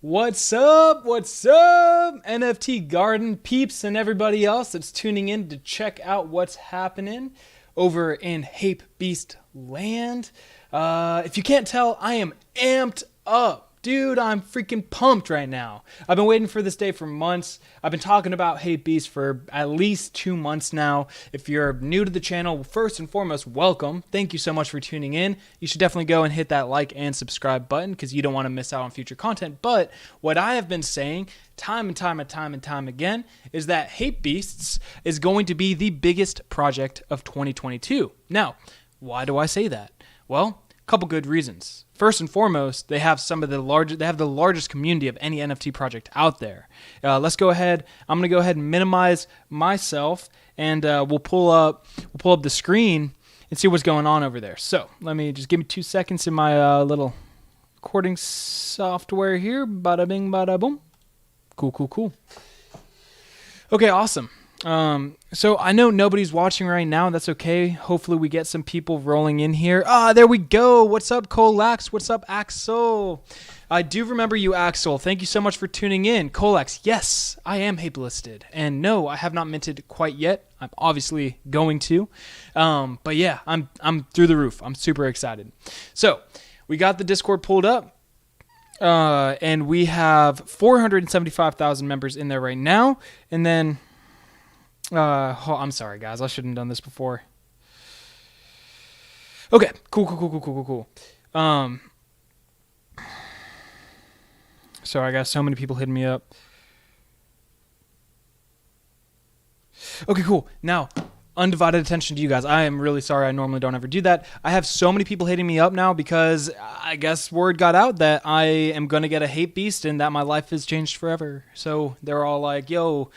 What's up? What's up? NFT Garden peeps and everybody else that's tuning in to check out what's happening over in HapeBeast land. If you can't tell, I am amped up. Dude, I'm freaking pumped right now. I've been waiting for this day for months. I've been talking about HapeBeast for at least 2 months now. If you're new to the channel, first and foremost, welcome. Thank you so much for tuning in. You should definitely go and hit that like and subscribe button because you don't want to miss out on future content. But what I have been saying time and time again is that HapeBeasts is going to be the biggest project of 2022. Now, why do I say that? Well, a couple good reasons. First and foremost, they have the largest community of any NFT project out there. Let's go ahead. I'm gonna go ahead and minimize myself, and we'll pull up the screen and see what's going on over there. So let me just give me 2 seconds in my little recording software here. Bada bing, bada boom. Cool. Okay, awesome. So I know nobody's watching right now. That's okay. Hopefully we get some people rolling in here. There we go. What's up, Colax? What's up, Axel? I do remember you, Axel. Thank you so much for tuning in. Colax, yes, I am Hape listed. And no, I have not minted quite yet. I'm obviously going to. But yeah, I'm through the roof. I'm super excited. So we got the Discord pulled up. And we have 475,000 members in there right now. And then I'm sorry, guys. I shouldn't have done this before. Okay, cool. Sorry, I got so many people hitting me up. Okay, cool. Now, undivided attention to you guys. I am really sorry. I normally don't ever do that. I have so many people hitting me up now because I guess word got out that I am going to get a HapeBeast and that my life has changed forever. So they're all like, yo,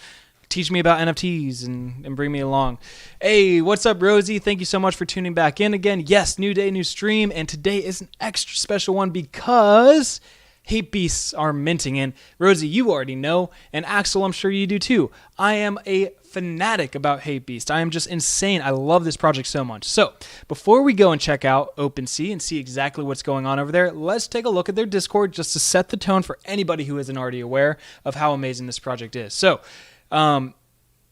teach me about NFTs and bring me along. Hey, what's up, Rosie? Thank you so much for tuning back in again. Yes, new day, new stream. And today is an extra special one because HapeBeasts are minting. And Rosie, you already know. And Axel, I'm sure you do too. I am a fanatic about HapeBeast. I am just insane. I love this project so much. So before we go and check out OpenSea and see exactly what's going on over there, let's take a look at their Discord just to set the tone for anybody who isn't already aware of how amazing this project is. So,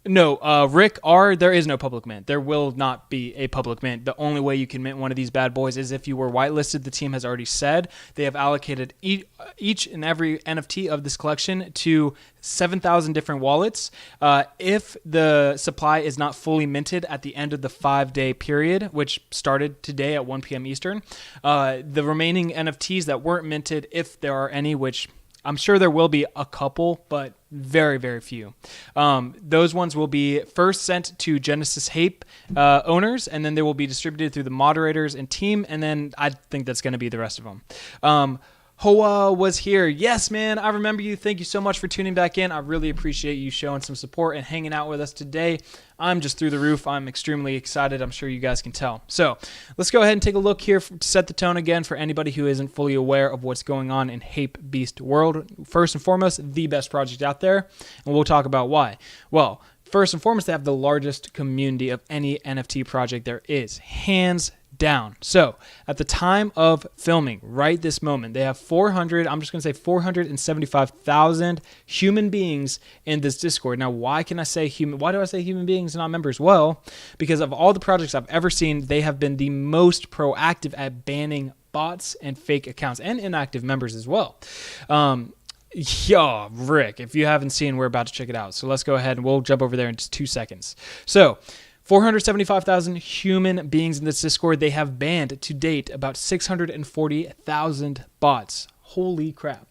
Rick R, there is no public mint. There will not be a public mint. The only way you can mint one of these bad boys is if you were whitelisted. The team has already said they have allocated each and every NFT of this collection to 7,000 different wallets. If the supply is not fully minted at the end of the 5-day period, which started today at 1 p.m. Eastern, the remaining NFTs that weren't minted, if there are any, which I'm sure there will be a couple, but very, very few. Those ones will be first sent to Genesis Hape owners, and then they will be distributed through the moderators and team, and then I think that's going to be the rest of them. Hoa was here. Yes, man, I remember you. Thank you so much for tuning back in. I really appreciate you showing some support and hanging out with us today. I'm just through the roof. I'm extremely excited. I'm sure you guys can tell. So let's go ahead and take a look here to set the tone again for anybody who isn't fully aware of what's going on in HapeBeast world. First and foremost, the best project out there, and we'll talk about why. Well, first and foremost, they have the largest community of any NFT project there is, hands down. So at the time of filming, right this moment, they have 475,000 human beings in this Discord. Now, why do I say human beings and not members? Well, because of all the projects I've ever seen, they have been the most proactive at banning bots and fake accounts and inactive members as well. Yeah, Rick, if you haven't seen, we're about to check it out. So let's go ahead and we'll jump over there in just 2 seconds. So 475,000 human beings in this Discord. They have banned to date about 640,000 bots. Holy crap.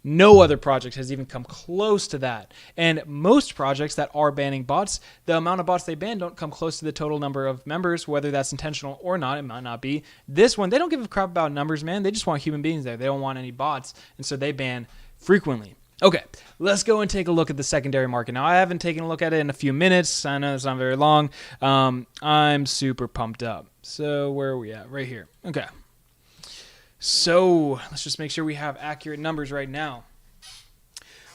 No other project has even come close to that. And most projects that are banning bots, the amount of bots they ban don't come close to the total number of members, whether that's intentional or not. It might not be. This one, they don't give a crap about numbers, man. They just want human beings there. They don't want any bots. And so they ban frequently. Okay, let's go and take a look at the secondary market. Now, I haven't taken a look at it in a few minutes. I know it's not very long. I'm super pumped up. So where are we at? Right here. Okay. So let's just make sure we have accurate numbers right now.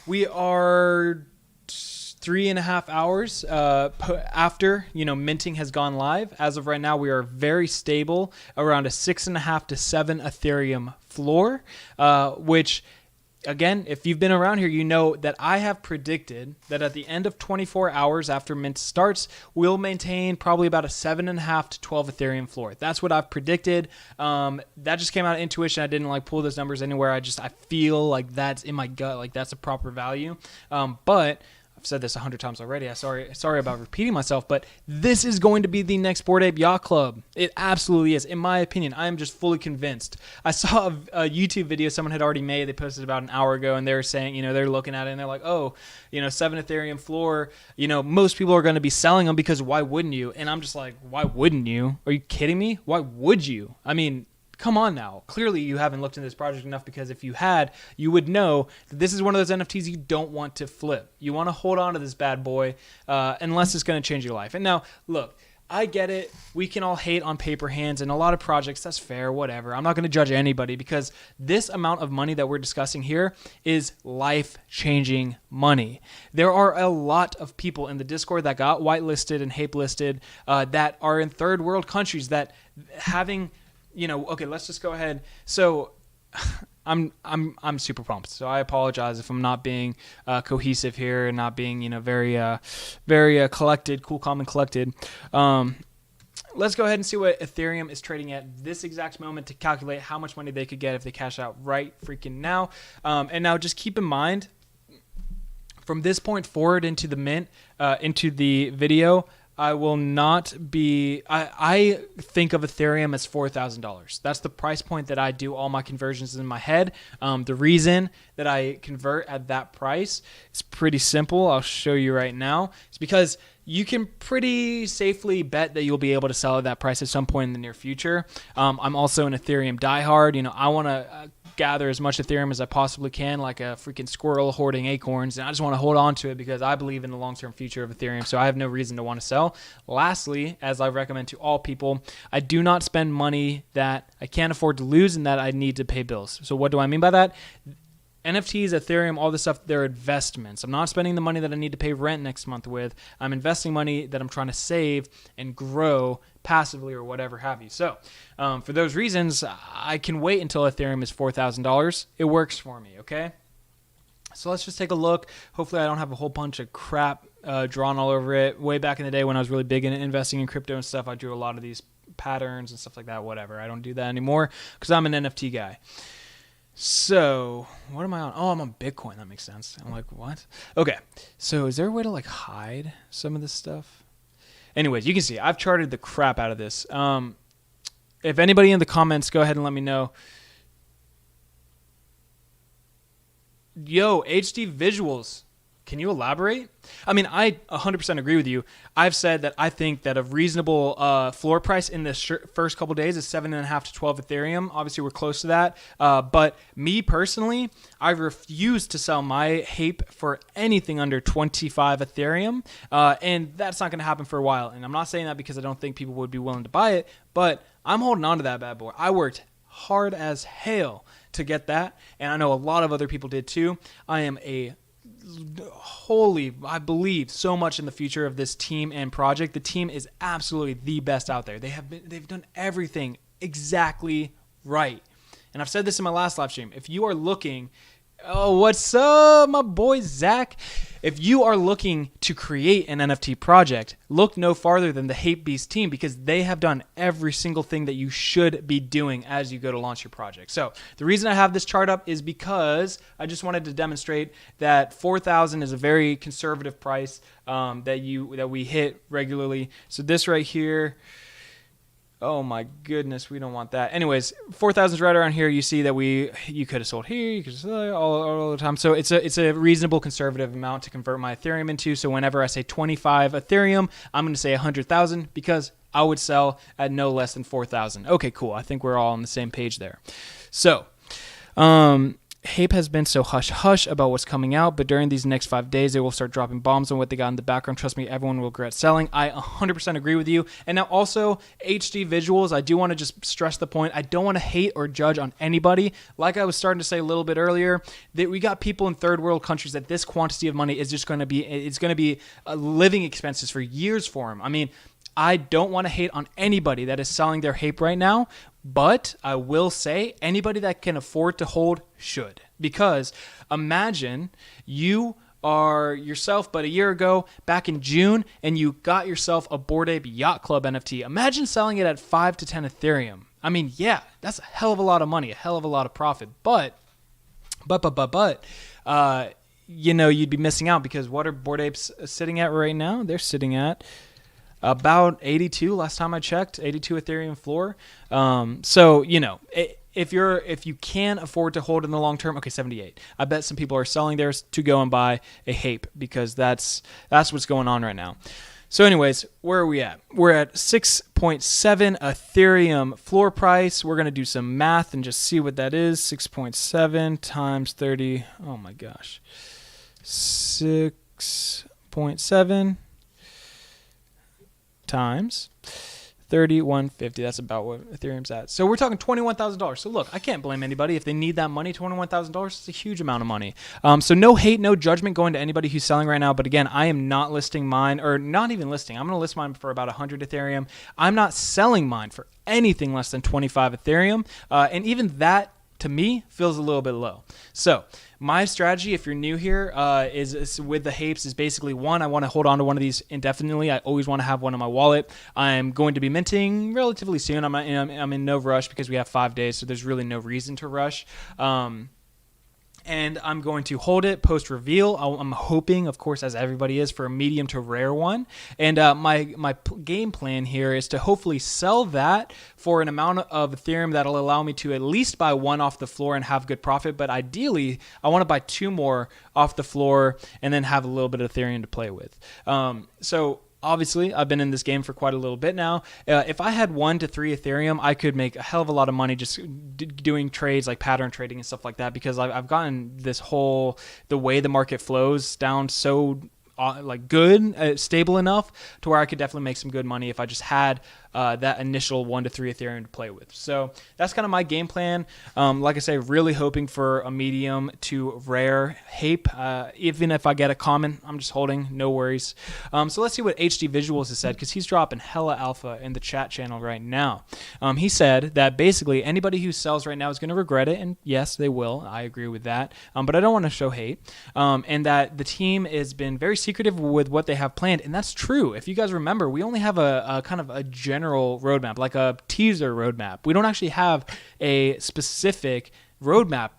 We are 3.5 hours after minting has gone live. As of right now, we are very stable around a 6.5 to 7 Ethereum floor, which Again, if you've been around here, you know that I have predicted that at the end of 24 hours after mint starts, we'll maintain probably about a 7.5 to 12 Ethereum floor. That's what I've predicted. That just came out of intuition. I didn't like pull those numbers anywhere. I feel like that's in my gut, like that's a proper value. But I've said this 100 times already. Sorry about repeating myself, but this is going to be the next Bored Ape Yacht Club. It absolutely is. In my opinion, I am just fully convinced. I saw a YouTube video someone had already made. They posted about an hour ago, and they were saying, they're looking at it, and they're like, 7 Ethereum floor. Most people are going to be selling them because why wouldn't you? And I'm just like, why wouldn't you? Are you kidding me? Why would you? I mean, come on now. Clearly, you haven't looked into this project enough, because if you had, you would know that this is one of those NFTs you don't want to flip. You want to hold on to this bad boy unless it's going to change your life. And now, look, I get it. We can all hate on paper hands and a lot of projects. That's fair, whatever. I'm not going to judge anybody, because this amount of money that we're discussing here is life-changing money. There are a lot of people in the Discord that got whitelisted and Hape listed that are in third world countries that having... okay, let's just go ahead. So I'm super pumped. So I apologize if I'm not being cohesive here and not being, very collected, cool, calm, and collected. Let's go ahead and see what Ethereum is trading at this exact moment to calculate how much money they could get if they cash out right freaking now. And now just keep in mind, from this point forward into the mint, into the video, I will not be... I think of Ethereum as $4,000. That's the price point that I do all my conversions in my head. The reason that I convert at that price is pretty simple. I'll show you right now. It's because you can pretty safely bet that you'll be able to sell at that price at some point in the near future. I'm also an Ethereum diehard. I want to gather as much Ethereum as I possibly can, like a freaking squirrel hoarding acorns, and I just want to hold on to it because I believe in the long-term future of Ethereum, so I have no reason to want to sell. Lastly, as I recommend to all people, I do not spend money that I can't afford to lose and that I need to pay bills. So what do I mean by that? NFTs, Ethereum, all this stuff, they're investments. I'm not spending the money that I need to pay rent next month with. I'm investing money that I'm trying to save and grow passively or whatever have you. So for those reasons, I can wait until Ethereum is $4,000. It works for me, okay? So let's just take a look. Hopefully I don't have a whole bunch of crap drawn all over it. Way back in the day when I was really big in investing in crypto and stuff, I drew a lot of these patterns and stuff like that, whatever. I don't do that anymore because I'm an NFT guy. So what am I on? Oh, I'm on Bitcoin. That makes sense. I'm like, what? Okay. So is there a way to hide some of this stuff? Anyways, you can see I've charted the crap out of this. If anybody in the comments, go ahead and let me know. Yo, HD visuals. Can you elaborate? I mean, I 100% agree with you. I've said that I think that a reasonable floor price in the first couple days is 7.5 to 12 Ethereum. Obviously, we're close to that. But me personally, I refuse to sell my Hape for anything under 25 Ethereum. And that's not going to happen for a while. And I'm not saying that because I don't think people would be willing to buy it, but I'm holding on to that bad boy. I worked hard as hell to get that. And I know a lot of other people did too. I believe so much in the future of this team and project. The team is absolutely the best out there. They've done everything exactly right. And I've said this in my last live stream. If you are looking, what's up, my boy Zach? If you are looking to create an NFT project, look no farther than the HapeBeast team because they have done every single thing that you should be doing as you go to launch your project. So the reason I have this chart up is because I just wanted to demonstrate that 4,000 is a very conservative price that we hit regularly. So this right here. Oh my goodness, we don't want that. Anyways, 4,000 is right around here. You see that you could have sold here, you could have sold all the time. So it's a reasonable conservative amount to convert my Ethereum into. So whenever I say 25 Ethereum, I'm going to say 100,000 because I would sell at no less than 4,000. Okay, cool. I think we're all on the same page there. So, Hape has been so hush-hush about what's coming out, but during these next 5 days, they will start dropping bombs on what they got in the background. Trust me, everyone will regret selling. I 100% agree with you. And now also, HD visuals, I do want to just stress the point. I don't want to hate or judge on anybody. Like I was starting to say a little bit earlier, that we got people in third world countries that this quantity of money is just going to be living expenses for years for them. I mean, I don't want to hate on anybody that is selling their Hape right now. But I will say anybody that can afford to hold should, because imagine you are yourself but a year ago back in June and you got yourself a Bored Ape Yacht Club NFT. Imagine selling it at 5 to 10 Ethereum. I mean, yeah, that's a hell of a lot of money, a hell of a lot of profit. But you'd be missing out, because what are Bored Apes sitting at right now? They're sitting at about 82 last time I checked, 82 Ethereum floor. If you can afford to hold in the long term, okay, 78. I bet some people are selling theirs to go and buy a Hape, because that's what's going on right now. So anyways, where are we at? We're at 6.7 Ethereum floor price. We're going to do some math and just see what that is. 6.7 times 30. Oh my gosh. 6.7 times 3150. That's about what Ethereum's at. So we're talking $21,000. So look, I can't blame anybody if they need that money. $21,000 is a huge amount of money. So no hate, no judgment going to anybody who's selling right now. But again, I am not listing mine, or not even listing. I'm going to list mine for about 100 Ethereum. I'm not selling mine for anything less than 25 Ethereum. And even that, to me, feels a little bit low. So my strategy, if you're new here, is with the Hapes, is basically, one, I want to hold on to one of these indefinitely. I always want to have one in my wallet. I'm going to be minting relatively soon. I'm in no rush because we have 5 days, so there's really no reason to rush. And I'm going to hold it post-reveal. I'm hoping, of course, as everybody is, for a medium to rare one. And my game plan here is to hopefully sell that for an amount of Ethereum that'll allow me to at least buy one off the floor and have good profit. But ideally, I want to buy 2 more off the floor and then have a little bit of Ethereum to play with. Obviously, I've been in this game for quite a little bit now. If I had 1 to 3 Ethereum, I could make a hell of a lot of money just doing trades like pattern trading and stuff like that, because I've gotten the way the market flows down so good, stable enough to where I could definitely make some good money if I just had that initial 1 to 3 Ethereum to play with. So that's kind of my game plan. Like I say, really hoping for a medium to rare Hape. Even if I get a common, I'm just holding, no worries. So let's see what HD Visuals has said, because he's dropping hella alpha in the chat channel right now. He said that basically anybody who sells right now is going to regret it, and yes, they will. I agree with that. But I don't want to show hate. And that the team has been very secretive with what they have planned, and that's true. If you guys remember, we only have a kind of a general roadmap, like a teaser roadmap. We don't actually have a specific roadmap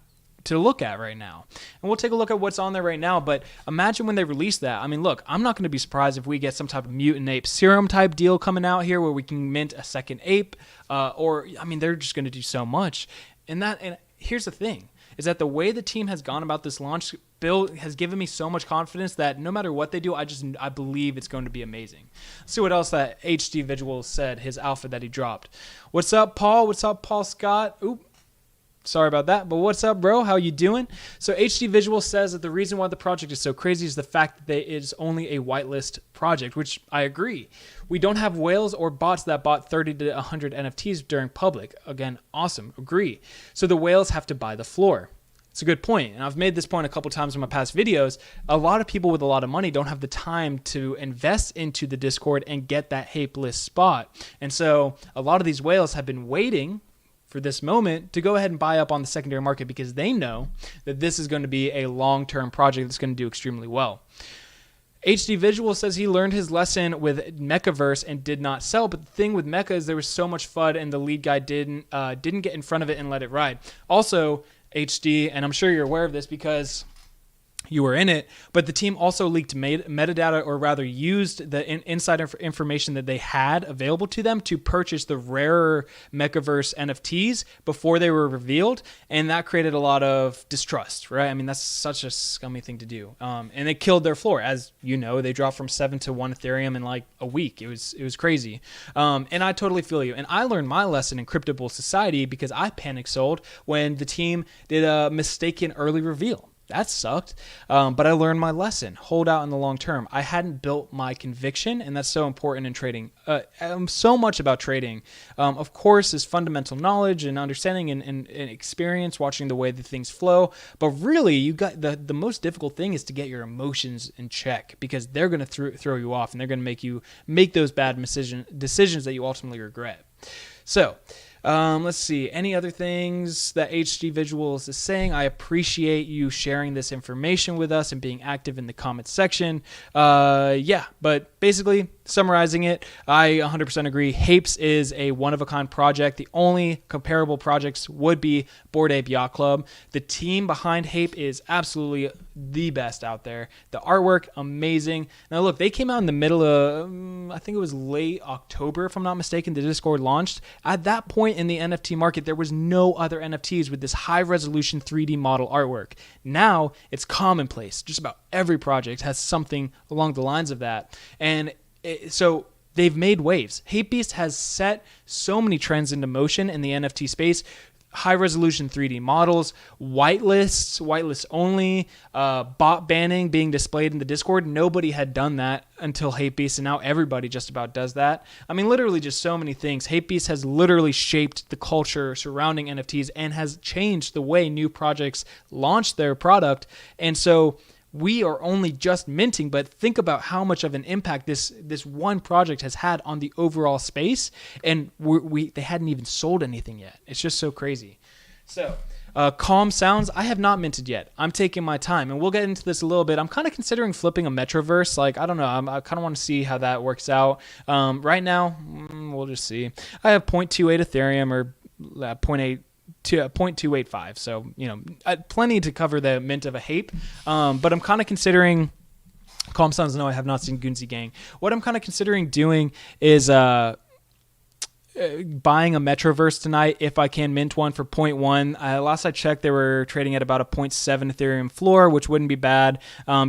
to look at right now. And we'll take a look at what's on there right now, but imagine when they release that. I mean, look, I'm not going to be surprised if we get some type of mutant ape serum type deal coming out here where we can mint a second ape, they're just going to do so much. And here's the thing, is that the way the team has gone about this launch has given me so much confidence that no matter what they do, I believe it's going to be amazing. Let's see what else that HD Visual said, his alpha that he dropped. What's up, Paul? What's up, Paul Scott? Oop. Sorry about that, but what's up, bro? How you doing? So HD Visual says that the reason why the project is so crazy is the fact that it is only a whitelist project, which I agree. We don't have whales or bots that bought 30 to 100 NFTs during public. Again, awesome, agree. So the whales have to buy the floor. It's a good point, and I've made this point a couple times in my past videos. A lot of people with a lot of money don't have the time to invest into the Discord and get that Hape list spot. And so a lot of these whales have been waiting for this moment to go ahead and buy up on the secondary market, because they know that this is going to be a long-term project that's going to do extremely well. HD Visual says he learned his lesson with Mechaaverse and did not sell, but the thing with Mecha is there was so much FUD and the lead guy didn't get in front of it and let it ride. Also, HD, and I'm sure you're aware of this because you were in it, but the team also leaked metadata, or rather used the insider information that they had available to them to purchase the rarer Mechaaverse NFTs before they were revealed, and that created a lot of distrust, right? I mean, that's such a scummy thing to do, and it killed their floor. As you know, they dropped from 7 to 1 Ethereum in like a week. It was crazy, and I totally feel you. And I learned my lesson in Cryptable Society because I panic sold when the team did a mistaken early reveal. That sucked, but I learned my lesson. Hold out in the long term. I hadn't built my conviction, and that's so important in trading. So much about trading, of course, is fundamental knowledge and understanding and experience, watching the way that things flow. But really, you got the most difficult thing is to get your emotions in check, because they're going to throw you off, and they're going to make you make those bad decisions that you ultimately regret. So Let's see. Any other things that HD Visuals is saying? I appreciate you sharing this information with us and being active in the comments section. Yeah, but basically summarizing it, I 100% agree. Hapes is a one-of-a-kind project. The only comparable projects would be Bored Ape Yacht Club. The team behind Hape is absolutely the best out there. The artwork, amazing. Now look, they came out in the middle of, I think it was late October, if I'm not mistaken, the Discord launched. At that point in the NFT market, there was no other NFTs with this high-resolution 3D model artwork. Now, it's commonplace. Just about every project has something along the lines of that. And so they've made waves. HapeBeast has set so many trends into motion in the NFT space. High-resolution 3D models, whitelist only, bot banning being displayed in the Discord. Nobody had done that until HapeBeast, and now everybody just about does that. I mean, literally just so many things. HapeBeast has literally shaped the culture surrounding NFTs and has changed the way new projects launch their product. And so we are only just minting, but think about how much of an impact this one project has had on the overall space, and they hadn't even sold anything yet. It's just so crazy. So, Calm Sounds, I have not minted yet. I'm taking my time, and we'll get into this a little bit. I'm kind of considering flipping a Metroverse. Like, I don't know. I kind of want to see how that works out. Right now, we'll just see. I have 0.28 Ethereum or 0.285, so plenty to cover the mint of a Hape, but I'm kind of considering, Calm Sounds, no, I have not seen Goonsey Gang. What I'm kind of considering doing is buying a Metroverse tonight if I can mint one for 0.1. Last I checked, they were trading at about a 0.7 Ethereum floor, which wouldn't be bad.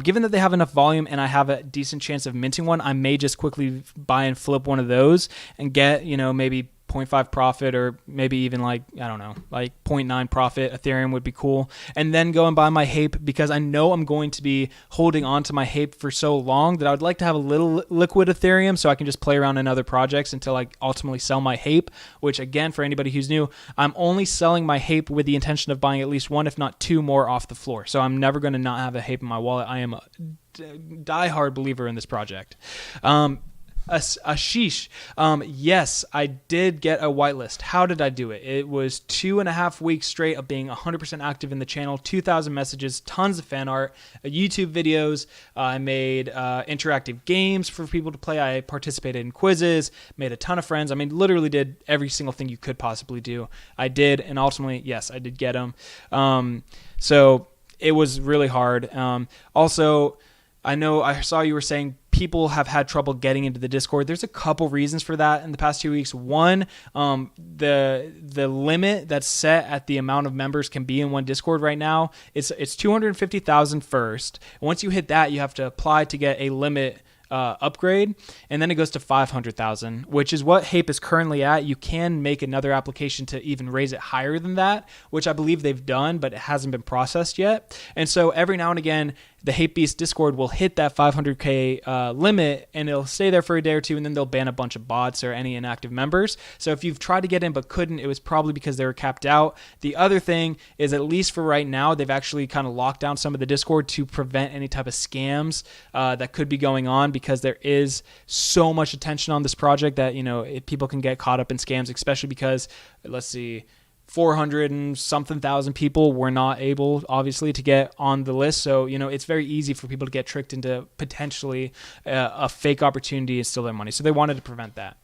Given that they have enough volume and I have a decent chance of minting one, I may just quickly buy and flip one of those and get, maybe 0.5 profit, or maybe even like 0.9 profit Ethereum would be cool, and then go and buy my Hape, because I know I'm going to be holding on to my Hape for so long that I would like to have a little liquid Ethereum so I can just play around in other projects until I ultimately sell my Hape, which again, for anybody who's new, I'm only selling my Hape with the intention of buying at least one, if not two more off the floor. So I'm never going to not have a Hape in my wallet. I am a diehard believer in this project. Ashish, yes, I did get a whitelist. How did I do it? It was 2.5 weeks straight of being 100% active in the channel, 2,000 messages, tons of fan art, YouTube videos. I made interactive games for people to play. I participated in quizzes, made a ton of friends. I mean, literally did every single thing you could possibly do. I did, and ultimately, yes, I did get them. So it was really hard. Also, I know I saw you were saying people have had trouble getting into the Discord. There's a couple reasons for that in the past 2 weeks. One, the limit that's set at the amount of members can be in one Discord right now, it's 250,000 first. Once you hit that, you have to apply to get a limit upgrade, and then it goes to 500,000, which is what Hape is currently at. You can make another application to even raise it higher than that, which I believe they've done, but it hasn't been processed yet. And so every now and again, the HapeBeast Discord will hit that 500K limit, and it'll stay there for a day or two, and then they'll ban a bunch of bots or any inactive members. So if you've tried to get in but couldn't, it was probably because they were capped out. The other thing is, at least for right now, they've actually kind of locked down some of the Discord to prevent any type of scams that could be going on, because there is so much attention on this project that, people can get caught up in scams, especially because, let's see, 400 and something thousand people were not able, obviously, to get on the list. So, it's very easy for people to get tricked into potentially a fake opportunity and steal their money. So they wanted to prevent that.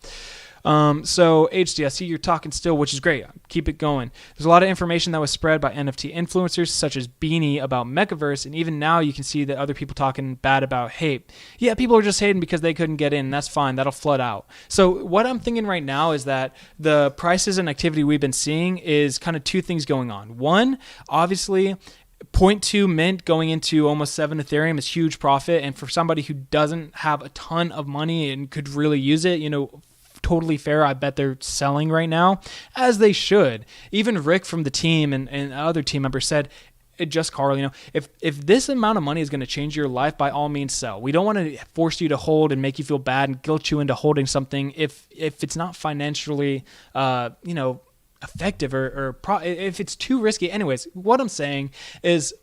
So HD, I see you're talking still, which is great. Keep it going. There's a lot of information that was spread by NFT influencers such as Beanie about Mechaaverse, and even now you can see that other people talking bad about Hape. Yeah, people are just hating because they couldn't get in. That's fine. That'll flood out. So what I'm thinking right now is that the prices and activity we've been seeing is kind of two things going on. One, obviously, 0.2 mint going into almost 7 Ethereum is huge profit, and for somebody who doesn't have a ton of money and could really use it, totally fair. I bet they're selling right now, as they should. Even Rick from the team and other team members said, just Carl, if this amount of money is going to change your life, by all means sell. We don't want to force you to hold and make you feel bad and guilt you into holding something if it's not financially, effective or if it's too risky. Anyways, what I'm saying is,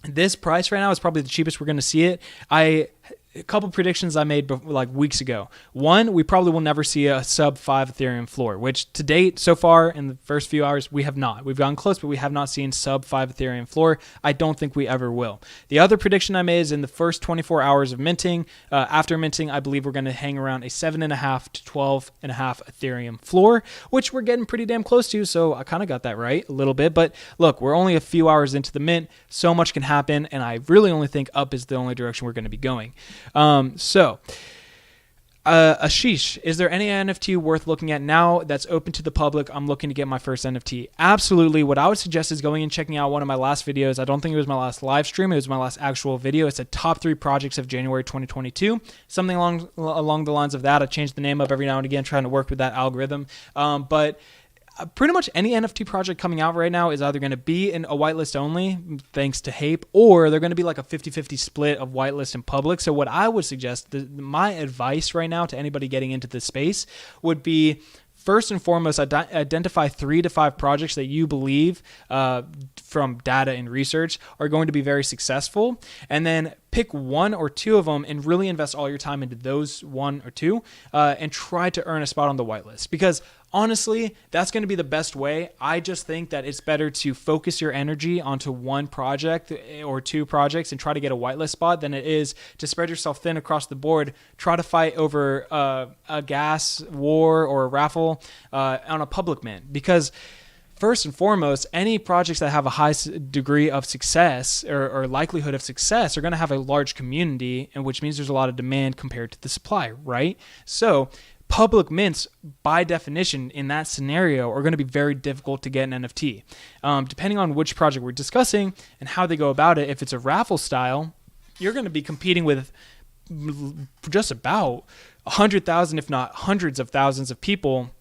this price right now is probably the cheapest we're going to see it. I a couple predictions I made like weeks ago. One, we probably will never see a sub 5 Ethereum floor, which to date, so far in the first few hours, we have not. We've gotten close, but we have not seen sub 5 Ethereum floor. I don't think we ever will. The other prediction I made is in the first 24 hours of minting. After minting, I believe we're going to hang around a 7.5 to 12.5 Ethereum floor, which we're getting pretty damn close to. So I kind of got that right a little bit. But look, we're only a few hours into the mint. So much can happen. And I really only think up is the only direction we're going to be going. Ashish, is there any NFT worth looking at now that's open to the public? I'm looking to get my first NFT. Absolutely. What I would suggest is going and checking out one of my last videos. I don't think it was my last live stream. It was my last actual video. It's a top 3 projects of January 2022. Something along the lines of that. I change the name up every now and again, trying to work with that algorithm. But pretty much any NFT project coming out right now is either going to be in a whitelist only, thanks to Hape, or they're going to be like a 50-50 split of whitelist and public. So what I would suggest, my advice right now to anybody getting into this space would be, first and foremost, identify 3 to 5 projects that you believe from data and research are going to be very successful, and then pick 1 or 2 of them and really invest all your time into those 1 or 2 and try to earn a spot on the whitelist. Because honestly, that's going to be the best way. I just think that it's better to focus your energy onto 1 project or 2 projects and try to get a whitelist spot than it is to spread yourself thin across the board, try to fight over a gas war or a raffle on a public mint. Because first and foremost, any projects that have a high degree of success or likelihood of success are going to have a large community, and which means there's a lot of demand compared to the supply, right? So public mints, by definition, in that scenario, are going to be very difficult to get an NFT. Depending on which project we're discussing and how they go about it, if it's a raffle style, you're going to be competing with just about 100,000, if not hundreds of thousands of people,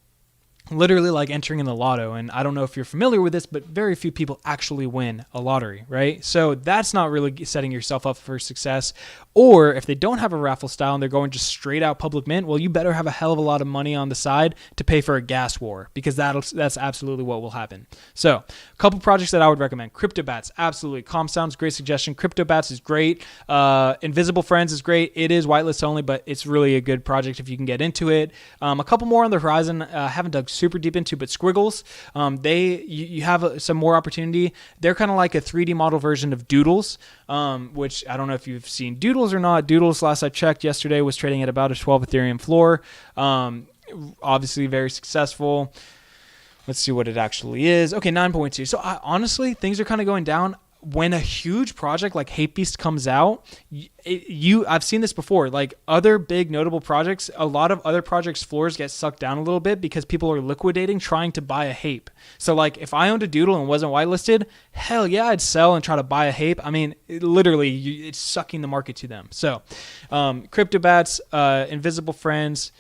literally like entering in the lotto. And I don't know if you're familiar with this, but very few people actually win a lottery, right? So that's not really setting yourself up for success. Or if they don't have a raffle style and they're going just straight out public mint, well, you better have a hell of a lot of money on the side to pay for a gas war, because that's absolutely what will happen. So a couple projects that I would recommend. CryptoBats, absolutely. Calm Sounds, great suggestion. CryptoBats is great. Invisible Friends is great. It is whitelist only, but it's really a good project if you can get into it. A couple more on the horizon. Haven't dug super deep into, but Squiggles, you have some more opportunity. They're kind of like a 3D model version of Doodles, which I don't know if you've seen Doodles or not. Doodles, last I checked yesterday, was trading at about a 12 Ethereum floor. Obviously very successful. Let's see what it actually is. Okay, 9.2. So honestly, things are kind of going down. When a huge project like HapeBeast comes out, I've seen this before, like other big notable projects, a lot of other projects' floors get sucked down a little bit because people are liquidating, trying to buy a Hape. So like if I owned a Doodle and wasn't whitelisted, hell yeah, I'd sell and try to buy a Hape. I mean, literally, it's sucking the market to them. So CryptoBats, Invisible Friends,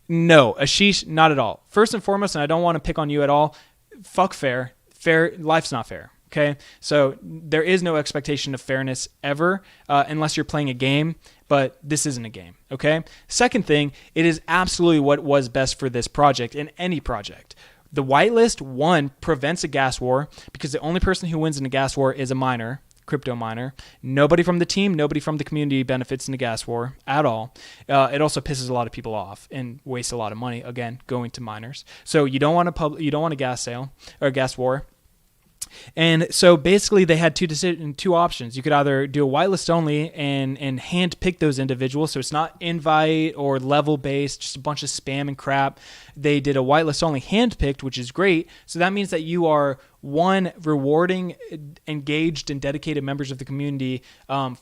no. Ashish, not at all. First and foremost, and I don't want to pick on you at all, fuck fair. Life's not fair. Okay, so there is no expectation of fairness ever unless you're playing a game, but this isn't a game, okay? Second thing, it is absolutely what was best for this project and any project. The whitelist, 1, prevents a gas war because the only person who wins in a gas war is a miner, crypto miner. Nobody from the team, nobody from the community benefits in the gas war at all. It also pisses a lot of people off and wastes a lot of money, again, going to miners. So you don't want a gas sale or a gas war. And so basically they had two options. You could either do a whitelist only and hand pick those individuals. So it's not invite or level based, just a bunch of spam and crap. They did a whitelist only hand picked, which is great. So that means that you are, 1, rewarding engaged and dedicated members of the community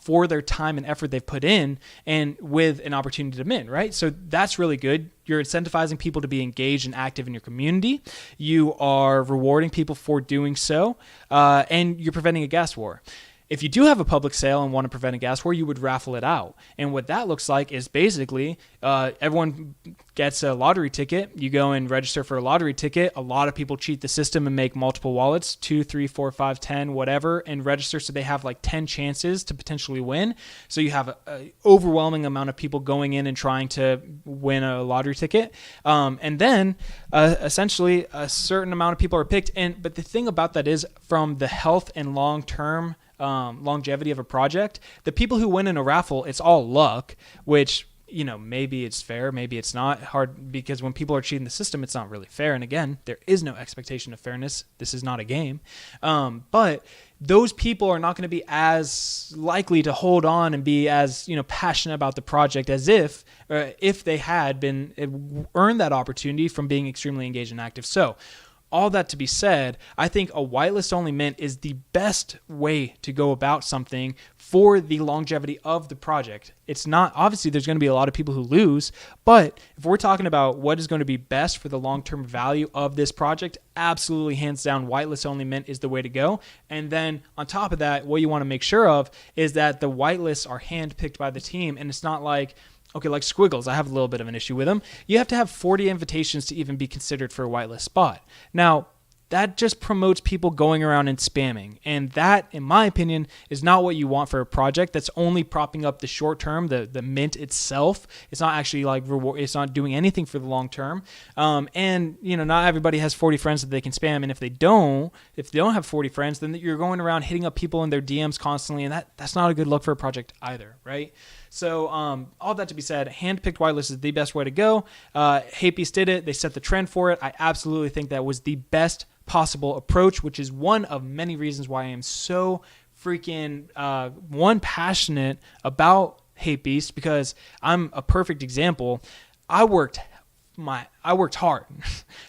for their time and effort they've put in, and with an opportunity to mint, right? So that's really good. You're incentivizing people to be engaged and active in your community. You are rewarding people for doing so, and you're preventing a gas war. If you do have a public sale and want to prevent a gas war, you would raffle it out. And what that looks like is basically everyone gets a lottery ticket. You go and register for a lottery ticket. A lot of people cheat the system and make multiple wallets, 2, 3, 4, 5, 10, whatever, and register so they have like 10 chances to potentially win. So you have an overwhelming amount of people going in and trying to win a lottery ticket. And then essentially a certain amount of people are picked. But the thing about that is, from the health and long-term longevity of a project. The people who win in a raffle, it's all luck, which, maybe it's fair, maybe it's not. Hard, because when people are cheating the system, it's not really fair. And again, there is no expectation of fairness. This is not a game. But those people are not going to be as likely to hold on and be as, passionate about the project as if they had been earned that opportunity from being extremely engaged and active. So all that to be said, I think a whitelist only mint is the best way to go about something for the longevity of the project. It's not, obviously there's going to be a lot of people who lose, but if we're talking about what is going to be best for the long-term value of this project, absolutely hands down, whitelist only mint is the way to go. And then on top of that, what you want to make sure of is that the whitelists are handpicked by the team, and it's not like, okay, like Squiggles, I have a little bit of an issue with them. You have to have 40 invitations to even be considered for a whitelist spot. Now, that just promotes people going around and spamming. And that, in my opinion, is not what you want for a project that's only propping up the short term, the mint itself. It's not actually like it's not doing anything for the long term. And not everybody has 40 friends that they can spam. And if they don't have 40 friends, then you're going around hitting up people in their DMs constantly, and that's not a good look for a project either, right? So all that to be said, handpicked whitelist is the best way to go. HapeBeast did it. They set the trend for it. I absolutely think that was the best possible approach, which is one of many reasons why I am so freaking passionate about HapeBeast, because I'm a perfect example. I worked hard,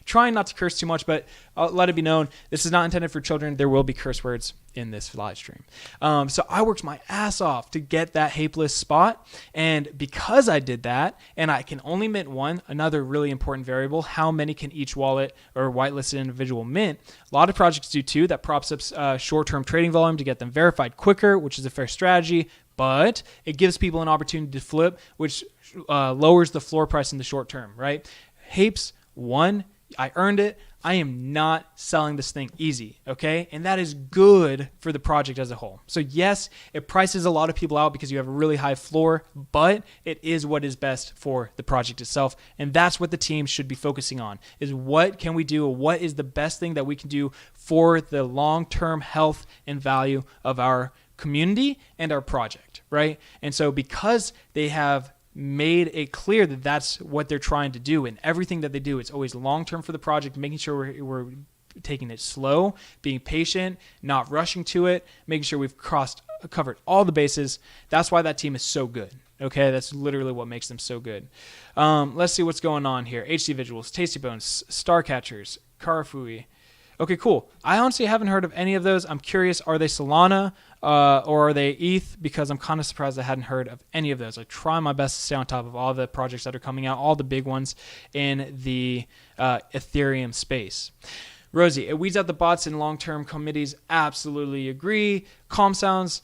trying not to curse too much, but I'll let it be known, this is not intended for children. There will be curse words in this live stream. So I worked my ass off to get that Hapelist spot. And because I did that, and I can only mint one, another really important variable, how many can each wallet or whitelisted individual mint? A lot of projects do too. That props up short-term trading volume to get them verified quicker, which is a fair strategy, but it gives people an opportunity to flip, which lowers the floor price in the short term, right? Hapes won. I earned it. I am not selling this thing easy, okay? And that is good for the project as a whole. So yes, it prices a lot of people out because you have a really high floor, but it is what is best for the project itself. And that's what the team should be focusing on, is what can we do? What is the best thing that we can do for the long-term health and value of our community and our project, right? And so because they have made it clear that that's what they're trying to do, and everything that they do, it's always long-term for the project, making sure we're taking it slow, being patient, not rushing to it, making sure we've covered all the bases. That's why that team is so good. Okay, that's literally what makes them so good. Let's see what's going on here. HD Visuals, Tasty Bones, Starcatchers, Karafui. Okay, cool. I honestly haven't heard of any of those. I'm curious, are they Solana or are they ETH? Because I'm kind of surprised I hadn't heard of any of those. I try my best to stay on top of all the projects that are coming out, all the big ones in the Ethereum space. Rosie, it weeds out the bots in long-term committees. Absolutely agree. Calm Sounds.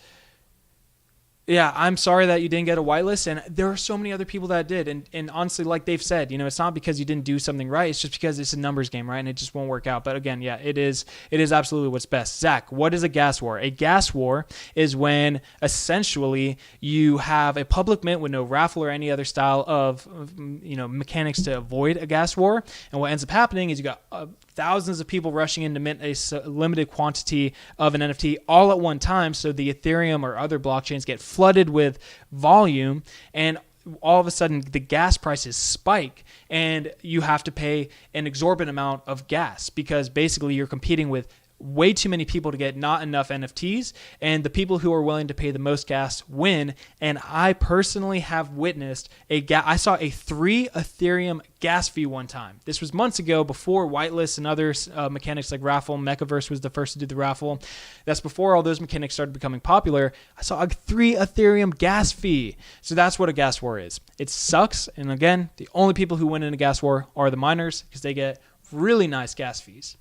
Yeah, I'm sorry that you didn't get a whitelist, and there are so many other people that did. And honestly, like they've said, it's not because you didn't do something right. It's just because it's a numbers game, right? And it just won't work out. But again, yeah, it is absolutely what's best. Zach, what is a gas war? A gas war is when essentially you have a public mint with no raffle or any other style of mechanics to avoid a gas war. And what ends up happening is you got thousands of people rushing in to mint a limited quantity of an NFT all at one time, so the Ethereum or other blockchains get flooded with volume, and all of a sudden the gas prices spike, and you have to pay an exorbitant amount of gas because basically you're competing with way too many people to get not enough NFTs, and the people who are willing to pay the most gas win. And I personally have witnessed I saw a 3 Ethereum gas fee one time. This was months ago, before Whitelist and other mechanics like raffle. Mechaverse was the first to do the raffle. That's before all those mechanics started becoming popular. I saw a 3 Ethereum gas fee. So that's what a gas war is. It sucks. And again, the only people who win in a gas war are the miners, because they get really nice gas fees.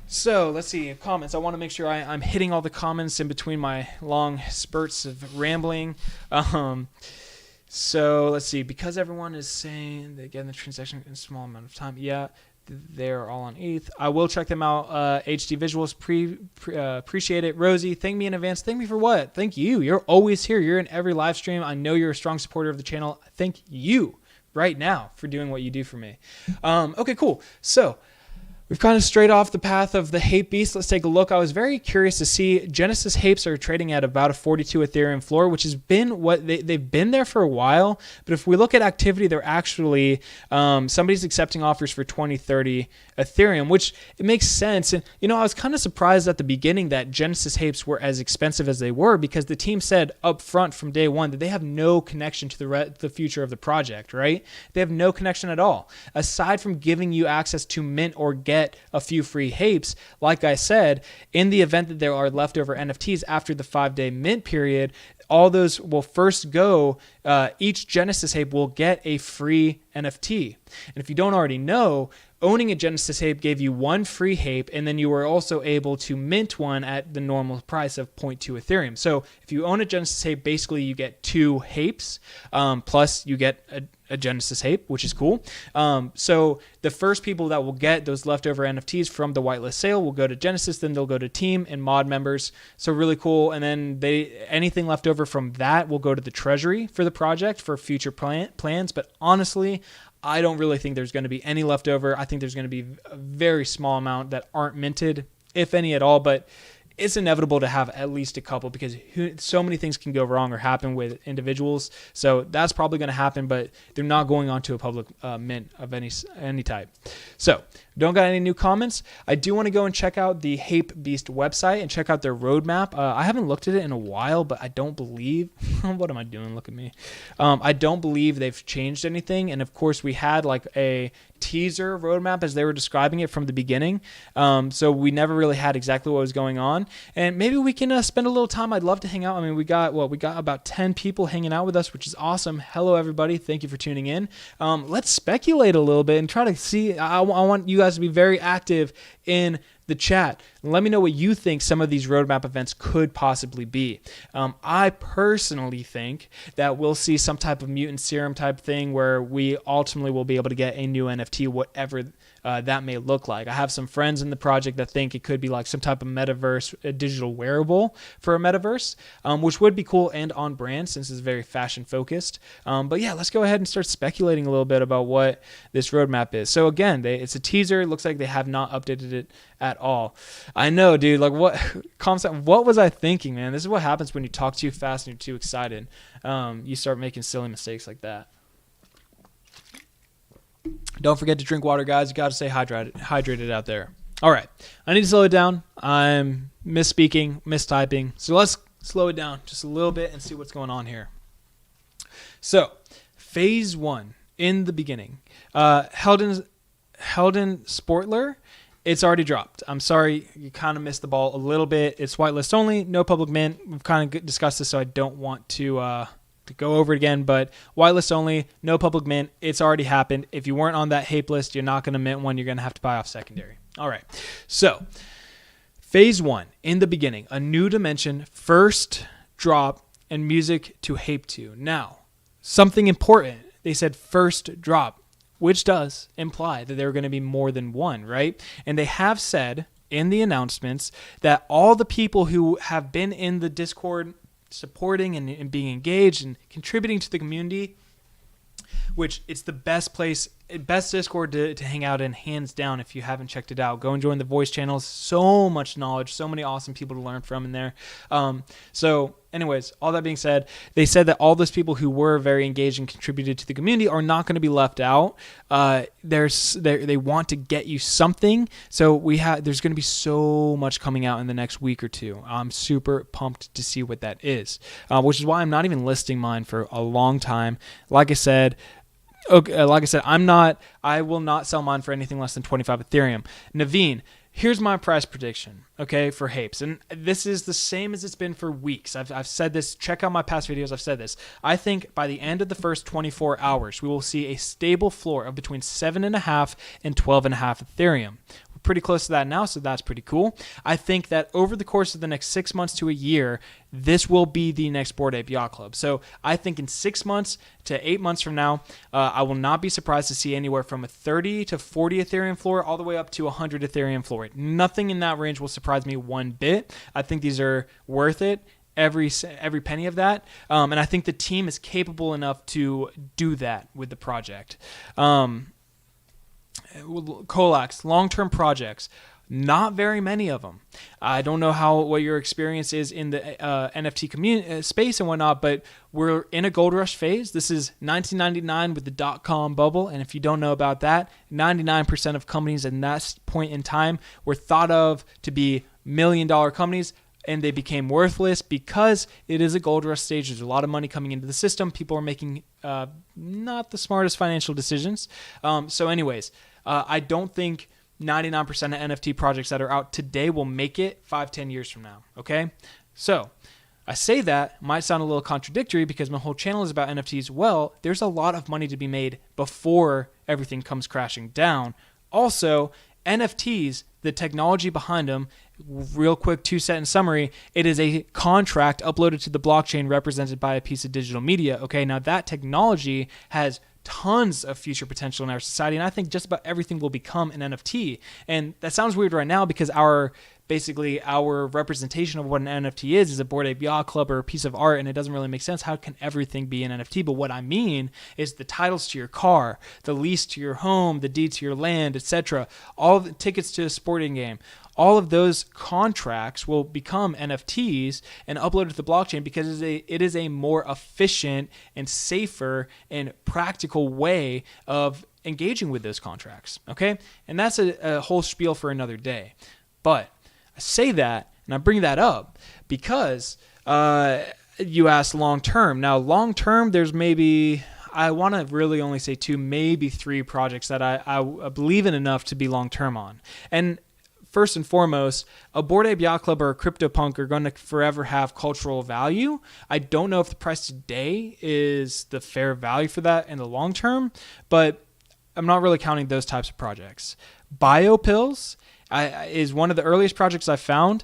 So let's see, comments. I want to make sure I'm hitting all the comments in between my long spurts of rambling. So let's see, because everyone is saying they get the transaction in a small amount of time. Yeah, they're all on ETH. I will check them out. HD Visuals, appreciate it. Rosie, thank me in advance. Thank me for what? Thank you. You're always here. You're in every live stream. I know you're a strong supporter of the channel. Thank you right now for doing what you do for me. Okay, cool. So We've kind of strayed off the path of the HapeBeast. Let's take a look. I was very curious to see Genesis Hapes are trading at about a 42 Ethereum floor, which has been what they've been there for a while. But if we look at activity, they're actually somebody's accepting offers for 20, 30 Ethereum, which it makes sense. And, I was kind of surprised at the beginning that Genesis Hapes were as expensive as they were, because the team said up front from day one that they have no connection to the future of the project, right? They have no connection at all. Aside from giving you access to mint or get a few free Hapes, like I said, in the event that there are leftover NFTs after the 5-day mint period, all those will first go, each Genesis Hape will get a free NFT. And if you don't already know, owning a Genesis Hape gave you one free Hape, and then you were also able to mint one at the normal price of 0.2 Ethereum. So if you own a Genesis Hape, basically you get 2 Hapes, plus you get a Genesis Hape, which is cool. So the first people that will get those leftover NFTs from the whitelist sale will go to Genesis, then they'll go to team and mod members. So really cool. And then anything left over from that will go to the treasury for the project for future plans. But honestly, I don't really think there's going to be any leftover. I think there's going to be a very small amount that aren't minted, if any at all. But it's inevitable to have at least a couple, because so many things can go wrong or happen with individuals. So that's probably going to happen, but they're not going on to a public mint of any type. So don't got any new comments. I do want to go and check out the HapeBeast website and check out their roadmap. I haven't looked at it in a while, but I don't believe, what am I doing? Look at me. I don't believe they've changed anything. And of course we had like a teaser roadmap as they were describing it from the beginning. So we never really had exactly what was going on. And maybe we can spend a little time. I'd love to hang out. I mean, we got about 10 people hanging out with us, which is awesome. Hello, everybody. Thank you for tuning in. Let's speculate a little bit and try to see. I want you guys to be very active in the chat. Let me know what you think some of these roadmap events could possibly be. I personally think that we'll see some type of mutant serum type thing where we ultimately will be able to get a new NFT, whatever that may look like. I have some friends in the project that think it could be like some type of metaverse, a digital wearable for a metaverse, which would be cool and on brand since it's very fashion focused. But yeah, let's go ahead and start speculating a little bit about what this roadmap is. So again, it's a teaser. It looks like they have not updated it at all. I know, dude, like what was I thinking, man? This is what happens when you talk too fast and you're too excited. You start making silly mistakes like that. Don't forget to drink water, guys. You got to stay hydrated out there. All right. I need to slow it down. I'm misspeaking, mistyping. So let's slow it down just a little bit and see what's going on here. So phase 1 in the beginning, Helden Sportler, it's already dropped. I'm sorry, you kind of missed the ball a little bit. It's whitelist only, no public mint. We've kind of discussed this, so I don't want to go over it again, but whitelist only, no public mint. It's already happened. If you weren't on that Hape list, you're not going to mint one. You're going to have to buy off secondary. All right. So phase 1 in the beginning, a new dimension, first drop, and music to Hape 2. Now, something important. They said first drop, which does imply that there are going to be more than one, right? And they have said in the announcements that all the people who have been in the Discord supporting and being engaged and contributing to the community, which it's the best Discord to hang out in, hands down. If you haven't checked it out, go and join the voice channels. So much knowledge, so many awesome people to learn from in there. So anyways, all that being said, they said that all those people who were very engaged and contributed to the community are not going to be left out. They want to get you something. So there's going to be so much coming out in the next week or two. I'm super pumped to see what that is, which is why I'm not even listing mine for a long time. Like I said, I will not sell mine for anything less than 25 Ethereum. Naveen, here's my price prediction, okay, for Hapes. And this is the same as it's been for weeks. I've said this. Check out my past videos. I've said this. I think by the end of the first 24 hours, we will see a stable floor of between 7.5 and 12.5 Ethereum. We're pretty close to that now, so that's pretty cool. I think that over the course of the next 6 months to a year, this will be the next Bored Ape Yacht Club. So I think in 6 months to 8 months from now, I will not be surprised to see anywhere from a 30 to 40 Ethereum floor all the way up to 100 Ethereum floor. Nothing in that range will surprise me one bit. I think these are worth it. Every penny of that. And I think the team is capable enough to do that with the project. Colax, long-term projects. Not very many of them. I don't know what your experience is in the NFT community space and whatnot, but we're in a gold rush phase. This is 1999 with the dot-com bubble, and if you don't know about that, 99% of companies at that point in time were thought of to be million-dollar companies, and they became worthless because it is a gold rush stage. There's a lot of money coming into the system. People are making not the smartest financial decisions. So anyways, I don't think 99% of NFT projects that are out today will make it 5-10 years from now, okay? So I say that might sound a little contradictory because my whole channel is about NFTs. Well, there's a lot of money to be made before everything comes crashing down. Also, NFTs, the technology behind them, real quick 2-sentence summary, it is a contract uploaded to the blockchain represented by a piece of digital media, okay? Now that technology has tons of future potential in our society, and I think just about everything will become an NFT. And that sounds weird right now because our representation of what an NFT is a Bored Ape Yacht Club or a piece of art, and it doesn't really make sense. How can everything be an NFT? But what I mean is the titles to your car, the lease to your home, the deed to your land, etc., all the tickets to a sporting game. All of those contracts will become NFTs and uploaded to the blockchain because it is a more efficient and safer and practical way of engaging with those contracts, okay? And that's a whole spiel for another day. But I say that, and I bring that up because you asked long-term. Now, long-term, there's maybe, I want to really only say 2, maybe 3 projects that I believe in enough to be long-term on. And first and foremost, a Bored Ape Yacht Club or a CryptoPunk are going to forever have cultural value. I don't know if the price today is the fair value for that in the long term, but I'm not really counting those types of projects. BioPills is one of the earliest projects I found.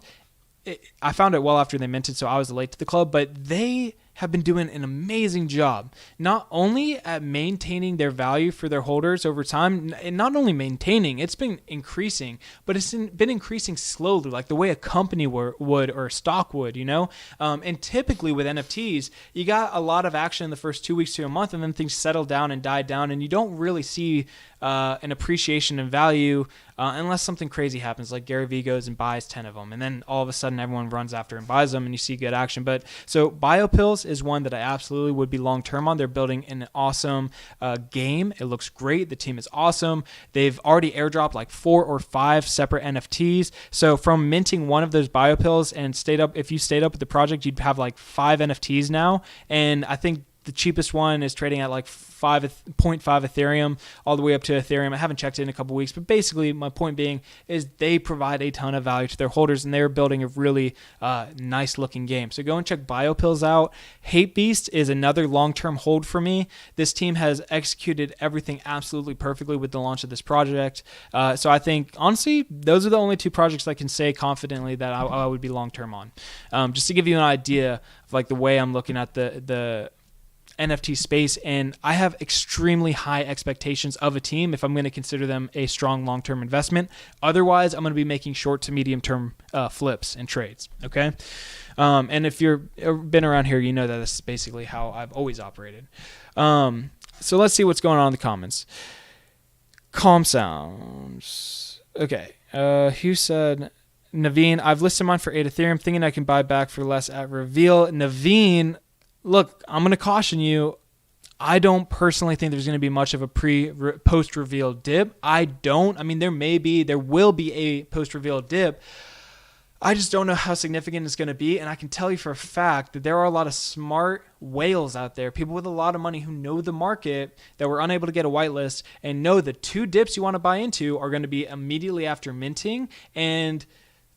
I found it well after they minted, so I was late to the club, but they have been doing an amazing job, not only at maintaining their value for their holders over time, and not only maintaining, it's been increasing, but it's been increasing slowly, like the way a company would or a stock would, you know? And typically with NFTs, you got a lot of action in the first 2 weeks to a month, and then things settle down and die down, and you don't really see an appreciation in value unless something crazy happens, like Gary Vee goes and buys 10 of them, and then all of a sudden everyone runs after and buys them, and you see good action. But so BioPills is one that I absolutely would be long-term on. They're building an awesome game. It looks great. The team is awesome. They've already airdropped like 4 or 5 separate NFTs. So from minting one of those BioPills and if you stayed up with the project, you'd have like 5 NFTs now. And I think the cheapest one is trading at like 0.5 Ethereum all the way up to Ethereum. I haven't checked it in a couple weeks, but basically my point being is they provide a ton of value to their holders, and they're building a really nice looking game. So go and check BioPills out. HapeBeast is another long-term hold for me. This team has executed everything absolutely perfectly with the launch of this project. So I think, honestly, those are the only 2 projects I can say confidently that I would be long-term on. Just to give you an idea of like the way I'm looking at the NFT space, and I have extremely high expectations of a team if I'm going to consider them a strong long-term investment. Otherwise, I'm going to be making short to medium-term flips and trades, okay? And if you've been around here, you know that this is basically how I've always operated. So let's see what's going on in the comments. Calm sounds. Okay. Hugh said, Naveen, I've listed mine for 8 Ethereum, thinking I can buy back for less at reveal. Naveen, look, I'm going to caution you. I don't personally think there's going to be much of a post-reveal dip. I mean, there will be a post-reveal dip. I just don't know how significant it's going to be. And I can tell you for a fact that there are a lot of smart whales out there, people with a lot of money who know the market, that were unable to get a whitelist and know the 2 dips you want to buy into are going to be immediately after minting and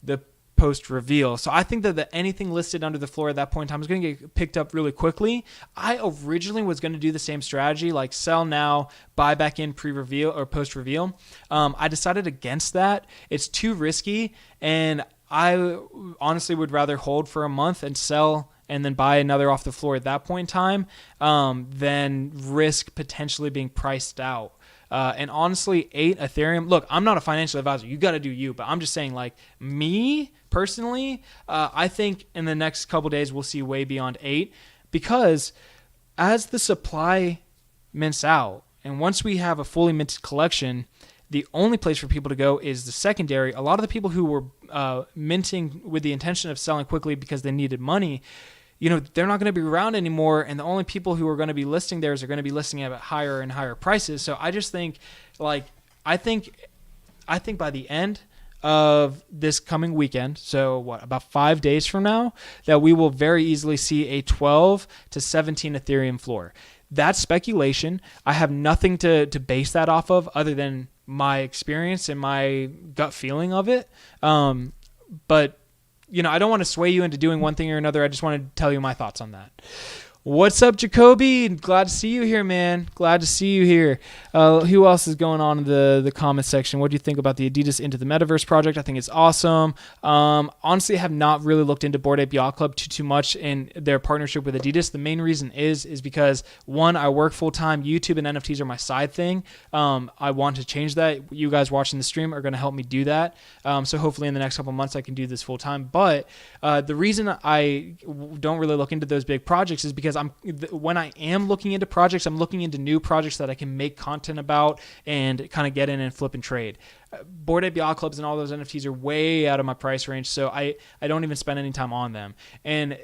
the post-reveal. So I think that anything listed under the floor at that point in time is going to get picked up really quickly. I originally was going to do the same strategy, like sell now, buy back in pre-reveal or post-reveal. I decided against that. It's too risky, and I honestly would rather hold for a month and sell and then buy another off the floor at that point in time than risk potentially being priced out. And honestly, 8 Ethereum, look, I'm not a financial advisor. You got to do you, but I'm just saying, like, me personally, I think in the next couple days we'll see way beyond 8, because as the supply mints out, and once we have a fully minted collection, the only place for people to go is the secondary. A lot of the people who were minting with the intention of selling quickly because they needed money, they're not going to be around anymore, and the only people who are going to be listing theirs are going to be listing at higher and higher prices. So I just think, I think by the end of this coming weekend, so about 5 days from now, that we will very easily see a 12 to 17 Ethereum floor. That's speculation. I have nothing to base that off of other than my experience and my gut feeling of it. But I don't want to sway you into doing one thing or another. I just want to tell you my thoughts on that. What's up, Jacoby? Glad to see you here, man. Glad to see you here. Who else is going on in the comment section? What do you think about the Adidas Into the Metaverse project? I think it's awesome. Honestly, I have not really looked into Bored Ape Yacht Club too much in their partnership with Adidas. The main reason is because, one, I work full-time. YouTube and NFTs are my side thing. I want to change that. You guys watching the stream are going to help me do that. So hopefully in the next couple months I can do this full-time. But the reason I don't really look into those big projects is because when I am looking into projects, I'm looking into new projects that I can make content about and kind of get in and flip and trade. Bored Ape Yacht Clubs and all those NFTs are way out of my price range, so I don't even spend any time on them. And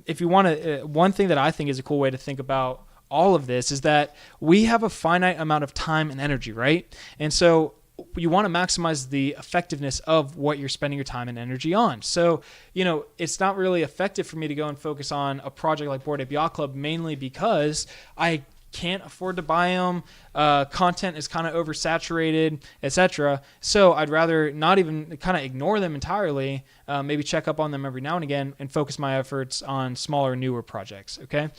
if you want to, one thing that I think is a cool way to think about all of this is that we have a finite amount of time and energy, right? And so you want to maximize the effectiveness of what you're spending your time and energy on. So, it's not really effective for me to go and focus on a project like Bored Ape Yacht Club, mainly because I can't afford to buy them. Content is kind of oversaturated, etc. So I'd rather not even kind of ignore them entirely, maybe check up on them every now and again and focus my efforts on smaller, newer projects. Okay.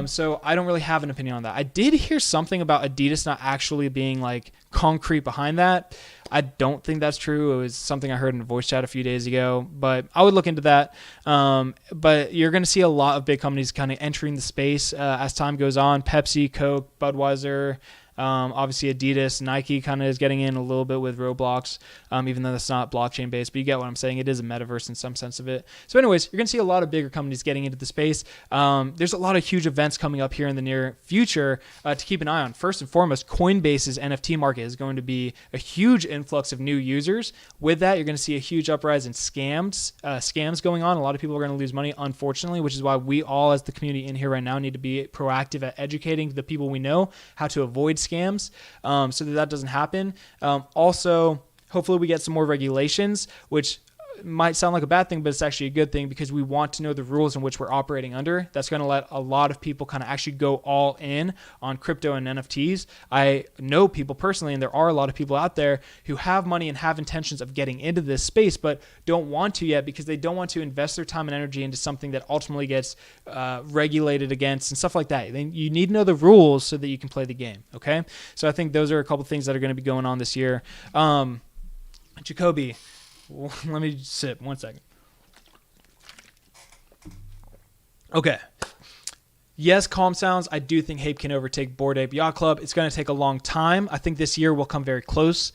So I don't really have an opinion on that. I did hear something about Adidas not actually being concrete behind that. I don't think that's true. It was something I heard in a voice chat a few days ago, but I would look into that. But you're going to see a lot of big companies kind of entering the space as time goes on. Pepsi, Coke, Budweiser, obviously Adidas, Nike kind of is getting in a little bit with Roblox, even though that's not blockchain based, but you get what I'm saying. It is a metaverse in some sense of it. So anyways, you're going to see a lot of bigger companies getting into the space. There's a lot of huge events coming up here in the near future to keep an eye on. First and foremost, Coinbase's NFT market is going to be a huge influx of new users. With that, you're going to see a huge uprise in scams going on. A lot of people are going to lose money, unfortunately, which is why we all as the community in here right now need to be proactive at educating the people we know how to avoid scams, so that doesn't happen. Also, hopefully we get some more regulations, which might sound like a bad thing, but it's actually a good thing because we want to know the rules in which we're operating under. That's going to let a lot of people kind of actually go all in on crypto and NFTs. I know people personally, and there are a lot of people out there who have money and have intentions of getting into this space, but don't want to yet because they don't want to invest their time and energy into something that ultimately gets regulated against and stuff like that. You need to know the rules so that you can play the game. Okay. So I think those are a couple things that are going to be going on this year. Jacoby, let me sip 1 second. Okay. Yes, calm sounds. I do think Hape can overtake Bored Ape Yacht Club. It's going to take a long time. I think this year will come very close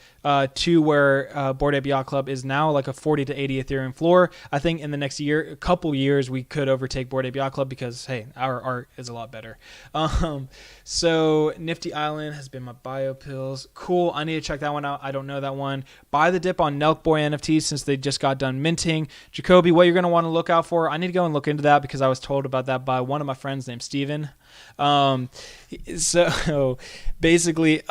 to where Bored Ape Yacht Club is now, like a 40 to 80 Ethereum floor. I think in the next year, a couple years, we could overtake Bored Ape Yacht Club because, hey, our art is a lot better. So Nifty Island has been my bio pills. Cool. I need to check that one out. I don't know that one. Buy the dip on Nelk Boy NFTs since they just got done minting. Jacoby, what you're going to want to look out for? I need to go and look into that because I was told about that by one of my friends named Steven. So basically,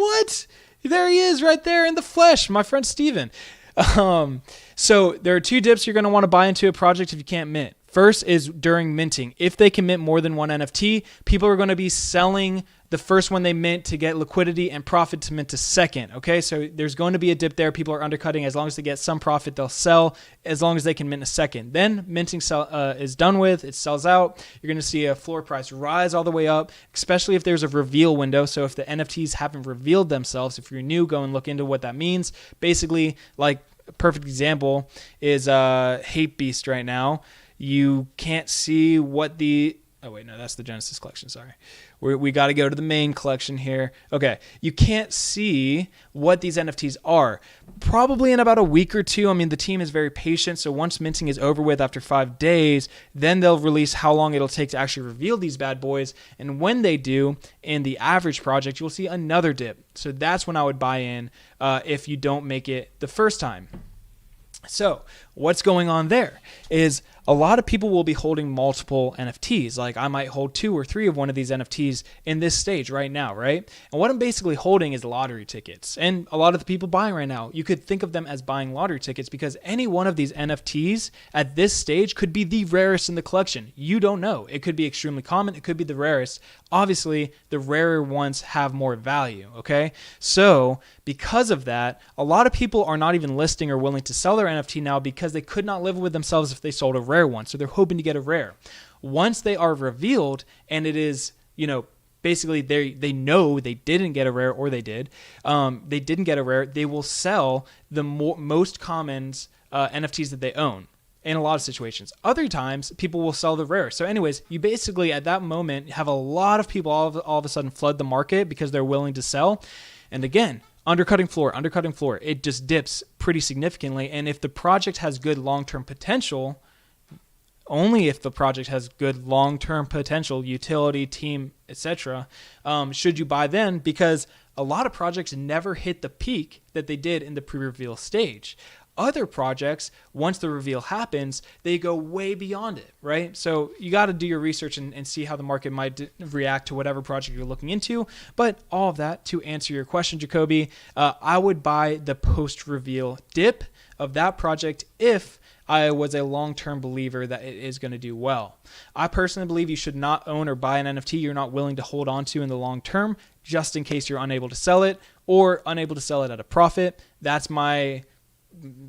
what? There he is right there in the flesh, my friend Steven. So there are two dips you're going to want to buy into a project if you can't mint. First is during minting. If they can mint more than one NFT, people are going to be selling the first one they mint to get liquidity and profit to mint a second. Okay, so there's going to be a dip there. People are undercutting. As long as they get some profit, they'll sell as long as they can mint a second. Then minting is done with. It sells out. You're going to see a floor price rise all the way up, especially if there's a reveal window. So if the NFTs haven't revealed themselves, if you're new, go and look into what that means. Basically, like a perfect example is HapeBeast right now. You can't see what the Oh, wait, no, that's the Genesis collection. Sorry. We got to go to the main collection here. Okay. You can't see what these NFTs are. Probably in about a week or two. I mean, the team is very patient. So once minting is over with after 5 days, then they'll release how long it'll take to actually reveal these bad boys. And when they do, in the average project, you'll see another dip. So that's when I would buy in if you don't make it the first time. So what's going on there is a lot of people will be holding multiple NFTs. Like I might hold 2 or 3 of one of these NFTs in this stage right now, right? And what I'm basically holding is lottery tickets. And a lot of the people buying right now, you could think of them as buying lottery tickets because any one of these NFTs at this stage could be the rarest in the collection. You don't know. It could be extremely common. It could be the rarest. Obviously, the rarer ones have more value, okay? So because of that, a lot of people are not even listing or willing to sell their NFT now because they could not live with themselves if they sold a rare one. So they're hoping to get a rare. Once they are revealed and it is, basically they know they didn't get a rare or they didn't get a rare, they will sell the most common NFTs that they own in a lot of situations. Other times, people will sell the rare. So anyways, you basically at that moment have a lot of people all of a sudden flood the market because they're willing to sell. And again, undercutting floor, it just dips pretty significantly. And if the project has good long-term potential, only if the project has good long-term potential, utility, team, etc., should you buy then, because a lot of projects never hit the peak that they did in the pre-reveal stage. Other projects, once the reveal happens, they go way beyond it, right? So you got to do your research and see how the market might react to whatever project you're looking into. But all of that, to answer your question, Jacoby, I would buy the post-reveal dip of that project if I was a long-term believer that it is going to do well. I personally believe you should not own or buy an NFT you're not willing to hold on to in the long term, just in case you're unable to sell it or unable to sell it at a profit. That's my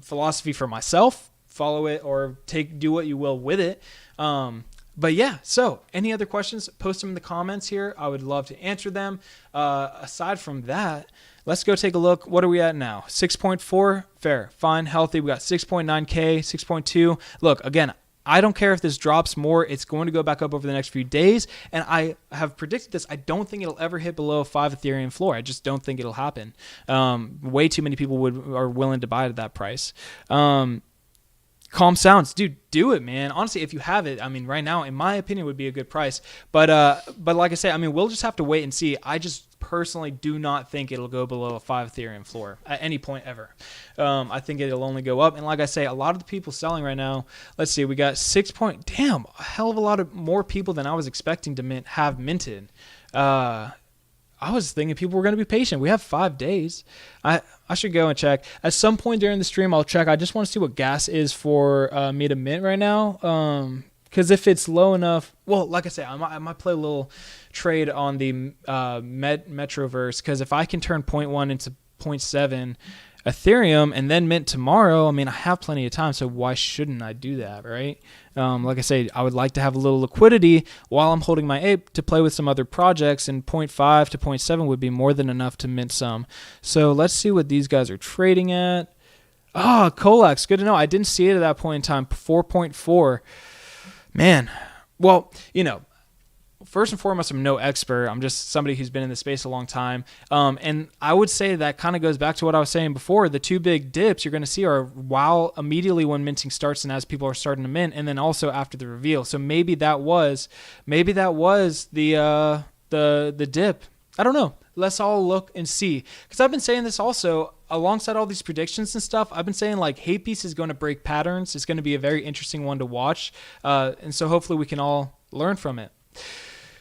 philosophy for myself. Follow it or do what you will with it. But yeah, so any other questions, post them in the comments here. I would love to answer them. Aside from that, let's go take a look. What are we at now? 6.4, fair, fine, healthy. We got 6.9K, 6.2. Look, again, I don't care if this drops more. It's going to go back up over the next few days. And I have predicted this. I don't think it'll ever hit below 5 Ethereum floor. I just don't think it'll happen. Way too many people are willing to buy it at that price. Calm Sounds, dude, do it, man. Honestly, if you have it, I mean, right now, in my opinion, would be a good price. But like I say, I mean, we'll just have to wait and see. I just personally do not think it'll go below a 5 Ethereum floor at any point ever. I think it'll only go up. And like I say, a lot of the people selling right now, let's see, we got damn, a hell of a lot of more people than I was expecting to have minted. I was thinking people were going to be patient. We have 5 days. I should go and check. At some point during the stream, I'll check. I just want to see what gas is for me to mint right now. Because if it's low enough, well, like I say, I might play a little trade on the Metroverse. Because if I can turn 0.1 into 0.7 Ethereum and then mint tomorrow, I mean, I have plenty of time. So why shouldn't I do that, right? Like I say, I would like to have a little liquidity while I'm holding my Hape to play with some other projects, and 0.5 to 0.7 would be more than enough to mint some. So let's see what these guys are trading at. Colax, good to know. I didn't see it at that point in time. 4.4. Man, well, first and foremost, I'm no expert. I'm just somebody who's been in the space a long time. And I would say that kind of goes back to what I was saying before. The 2 big dips you're going to see are immediately when minting starts and as people are starting to mint, and then also after the reveal. So maybe that was the dip. I don't know. Let's all look and see. Because I've been saying this also alongside all these predictions and stuff. I've been saying like HapeBeast is going to break patterns. It's going to be a very interesting one to watch. And so hopefully we can all learn from it.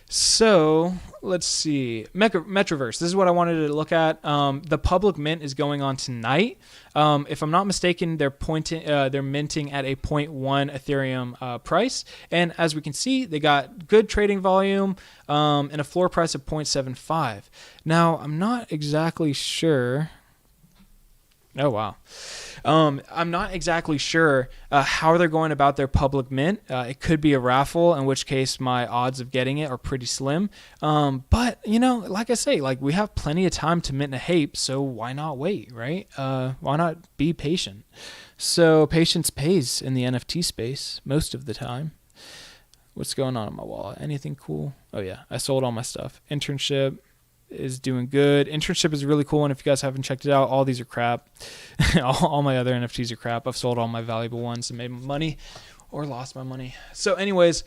So let's see. Metroverse. This is what I wanted to look at. The public mint is going on tonight. If I'm not mistaken, they're minting at a 0.1 Ethereum price. And as we can see, they got good trading volume and a floor price of 0.75. Now, I'm not exactly sure. Oh, wow. I'm not exactly sure how they're going about their public mint. It could be a raffle, in which case my odds of getting it are pretty slim. But, like I say, like we have plenty of time to mint a Hape, so why not wait, right? Why not be patient? So patience pays in the NFT space most of the time. What's going on in my wallet? Anything cool? Oh yeah, I sold all my stuff. Internship is doing good. Internship is really cool, and if you guys haven't checked it out, all these are crap. all my other NFTs are crap. I've sold all my valuable ones and made money or lost my money. So anyways,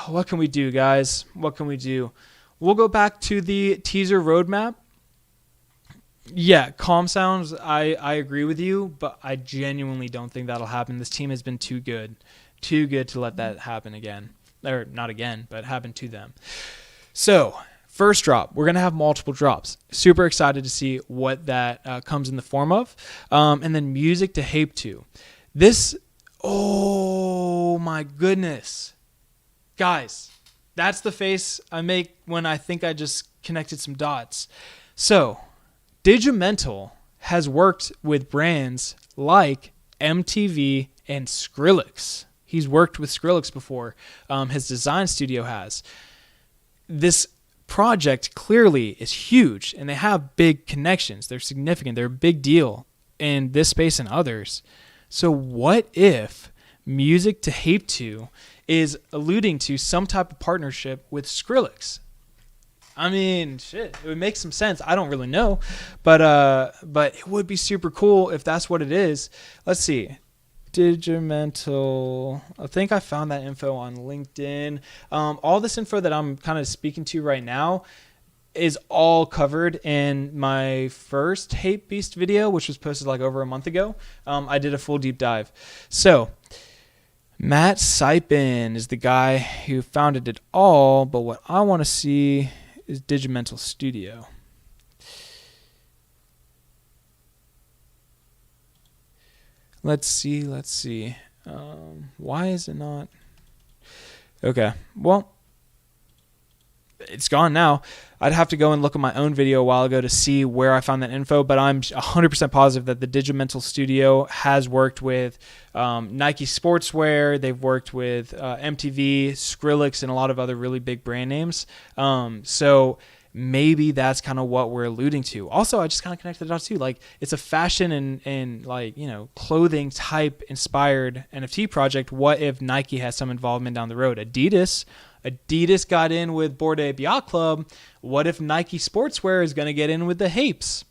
what can we do, guys? What can we do? We'll go back to the teaser roadmap. Yeah, calm sounds, I agree with you, but I genuinely don't think that'll happen. This team has been too good to let that happen again. Or not again, but happen to them. So first drop, we're going to have multiple drops. Super excited to see what that comes in the form of. And then music to Hape 2. This, oh my goodness. Guys, that's the face I make when I think I just connected some dots. So, Digimental has worked with brands like MTV and Skrillex. He's worked with Skrillex before. His design studio has. This project clearly is huge, and they have big connections. They're significant. They're a big deal in this space and others. So what if music to Hape 2 is alluding to some type of partnership with Skrillex? I mean, shit, it would make some sense. I don't really know, but it would be super cool if that's what it is. Let's see. Digimental. I think I found that info on LinkedIn. All this info that I'm kind of speaking to right now is all covered in my first HapeBeast video, which was posted like over a month ago. I did a full deep dive. So Matt Sipin is the guy who founded it all, but what I want to see is Digimental Studio. Let's see. Why is it not? Okay, well, it's gone now. I'd have to go and look at my own video a while ago to see where I found that info, but I'm 100% positive that the Digimental Studio has worked with Nike Sportswear. They've worked with MTV, Skrillex, and a lot of other really big brand names. So maybe that's kind of what we're alluding to. Also, I just kind of connected it out too. Like, it's a fashion and like, you know, clothing type inspired NFT project. What if Nike has some involvement down the road? Adidas got in with Bored Ape Yacht Club. What if Nike Sportswear is going to get in with the Hapes?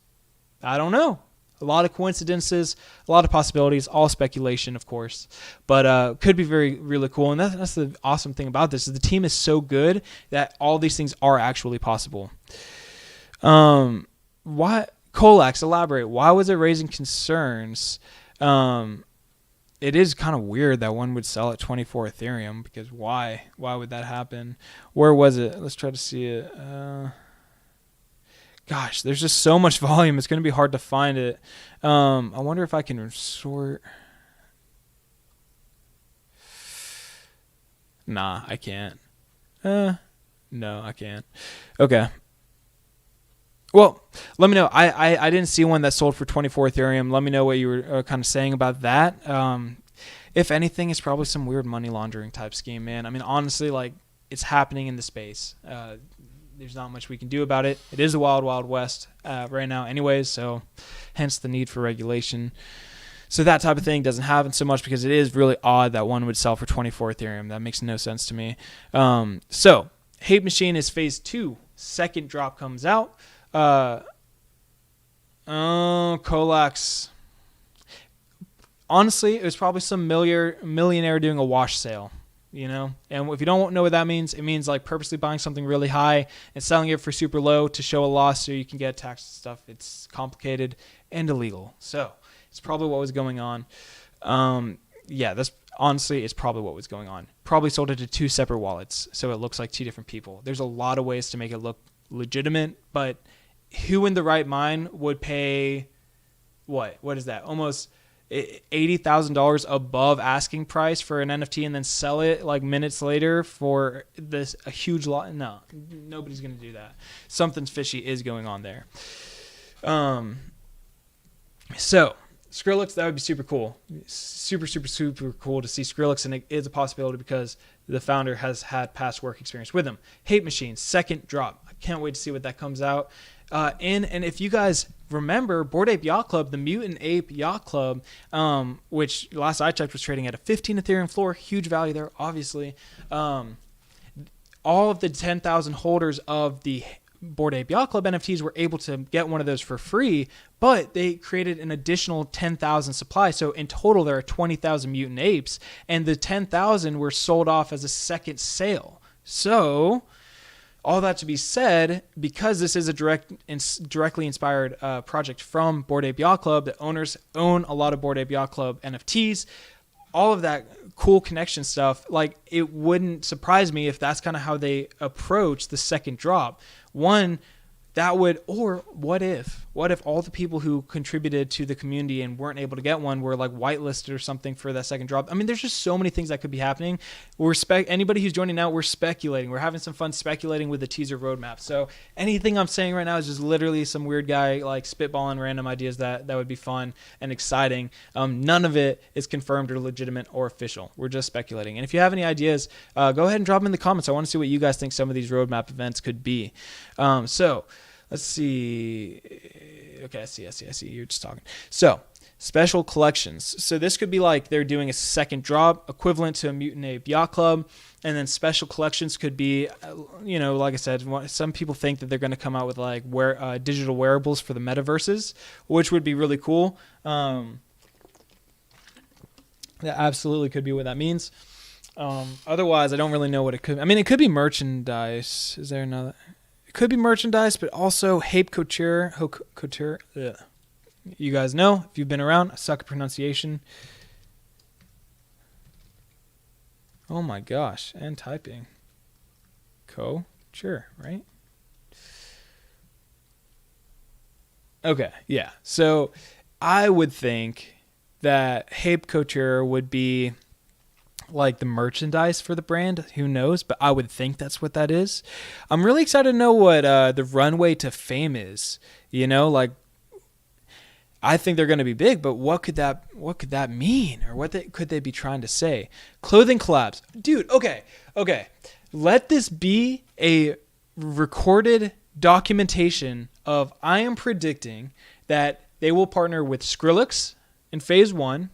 I don't know. A lot of coincidences, a lot of possibilities, all speculation, of course, but could be really cool. And that's the awesome thing about this is the team is so good that all these things are actually possible. Why Colax, elaborate. Why was it raising concerns? It is kind of weird that one would sell at 24 Ethereum because why? Why would that happen? Where was it? Let's try to see it. Gosh, there's just so much volume. It's going to be hard to find it. I wonder if I can sort. Nah, I can't. No, I can't. Okay. Well, let me know. I didn't see one that sold for 24 Ethereum. Let me know what you were kind of saying about that. If anything, it's probably some weird money laundering type scheme, man. I mean, honestly, like, it's happening in the space. There's not much we can do about it. It is a wild, wild west right now anyways, so hence the need for regulation. So that type of thing doesn't happen so much because it is really odd that one would sell for 24 Ethereum. That makes no sense to me. So Hape Machine is phase 2. Second drop comes out. Colax. Honestly, it was probably some millionaire doing a wash sale. You know, and if you don't know what that means, it means like purposely buying something really high and selling it for super low to show a loss so you can get taxed stuff. It's complicated and illegal. So it's probably what was going on. Yeah, that's honestly, it's probably what was going on. Probably sold it to 2 separate wallets, so it looks like 2 different people. There's a lot of ways to make it look legitimate, but who in the right mind would pay what is that? Almost $80,000 above asking price for an NFT and then sell it like minutes later for a huge lot? No, nobody's going to do that. Something fishy is going on there. So Skrillex, that would be super cool. Super cool to see Skrillex, and it is a possibility because the founder has had past work experience with him. Hape Machine, second drop. I can't wait to see what that comes out. And if you guys remember, Bored Ape Yacht Club, the Mutant Ape Yacht Club, which last I checked was trading at a 15 Ethereum floor, huge value there, obviously. All of the 10,000 holders of the Bored Ape Yacht Club NFTs were able to get one of those for free, but they created an additional 10,000 supply. So in total, there are 20,000 Mutant Apes, and the 10,000 were sold off as a second sale. So all that to be said, because this is a directly inspired project from Bored Ape Yacht Club, the owners own a lot of Bored Ape Yacht Club NFTs, all of that cool connection stuff, like it wouldn't surprise me if that's kind of how they approach the second drop. One, that would, or what if all the people who contributed to the community and weren't able to get one were like whitelisted or something for that second drop? I mean, there's just so many things that could be happening. Anybody who's joining now, we're speculating. We're having some fun speculating with the teaser roadmap. So anything I'm saying right now is just literally some weird guy like spitballing random ideas that would be fun and exciting. None of it is confirmed or legitimate or official. We're just speculating. And if you have any ideas, go ahead and drop them in the comments. I want to see what you guys think some of these roadmap events could be. So let's see. Okay, I see. You're just talking. So, special collections. So this could be like they're doing a second drop equivalent to a Mutant Ape Yacht Club. And then special collections could be, like I said, some people think that they're going to come out with like digital wearables for the metaverses, which would be really cool. That absolutely could be what that means. Otherwise, I don't really know what it could. I mean, it could be merchandise. Is there another? It could be merchandise, but also Hape Couture. Ugh. You guys know, if you've been around, I suck at pronunciation. Oh my gosh, and typing. Couture, right? Okay, yeah. So I would think that Hape Couture would be like the merchandise for the brand. Who knows? But I would think that's what that is. I'm really excited to know what the runway to fame is. Like I think they're going to be big, but what could that mean, or could they be trying to say? Clothing collabs, dude. Okay. Let this be a recorded documentation of I am predicting that they will partner with Skrillex in phase 1.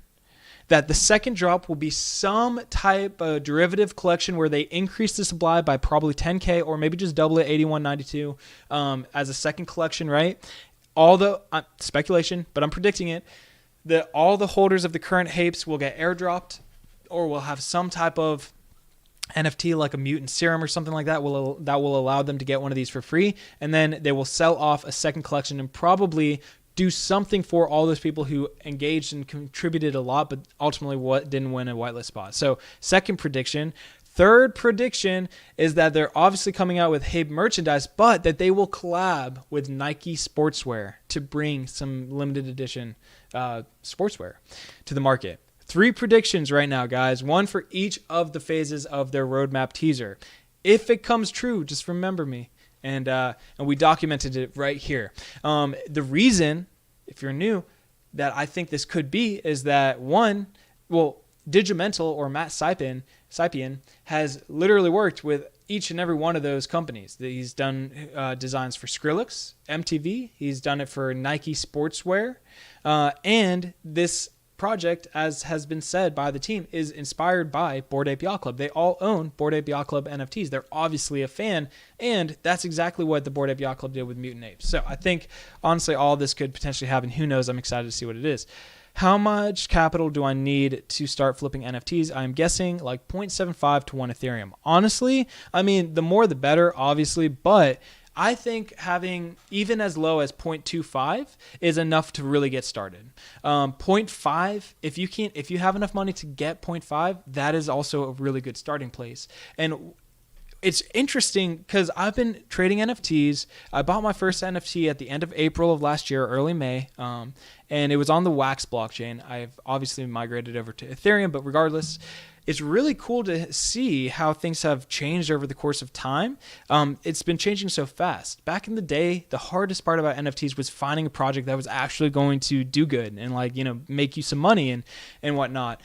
That the second drop will be some type of derivative collection where they increase the supply by probably 10K or maybe just double it, 81.92 as a second collection, right? All the speculation, but I'm predicting it, that all the holders of the current Hapes will get airdropped or will have some type of NFT like a mutant serum or something like that will allow them to get one of these for free. And then they will sell off a second collection and probably do something for all those people who engaged and contributed a lot, but ultimately didn't win a whitelist spot. So second prediction. Third prediction is that they're obviously coming out with Hape merchandise, but that they will collab with Nike Sportswear to bring some limited edition sportswear to the market. 3 predictions right now, guys. 1 for each of the phases of their roadmap teaser. If it comes true, just remember me. And we documented it right here. The reason, if you're new, that I think this could be is that Digimental or Matt Sypian has literally worked with each and every one of those companies. He's done designs for Skrillex, MTV. He's done it for Nike Sportswear. And this project, as has been said by the team, is inspired by Bored Ape Yacht Club. They all own Bored Ape Yacht Club NFTs. They're obviously a fan, and that's exactly what the Bored Ape Yacht Club did with Mutant Apes. So I think, honestly, all this could potentially happen. Who knows? I'm excited to see what it is. How much capital do I need to start flipping NFTs? I'm guessing like 0.75 to 1 Ethereum. Honestly, I mean, the more the better, obviously, but I think having even as low as 0.25 is enough to really get started. 0.5, if you have enough money to get 0.5, that is also a really good starting place. And it's interesting because I've been trading NFTs. I bought my first NFT at the end of April of last year, early May, and it was on the Wax blockchain. I've obviously migrated over to Ethereum, but regardless, it's really cool to see how things have changed over the course of time. It's been changing so fast. Back in the day, the hardest part about NFTs was finding a project that was actually going to do good and make you some money and whatnot.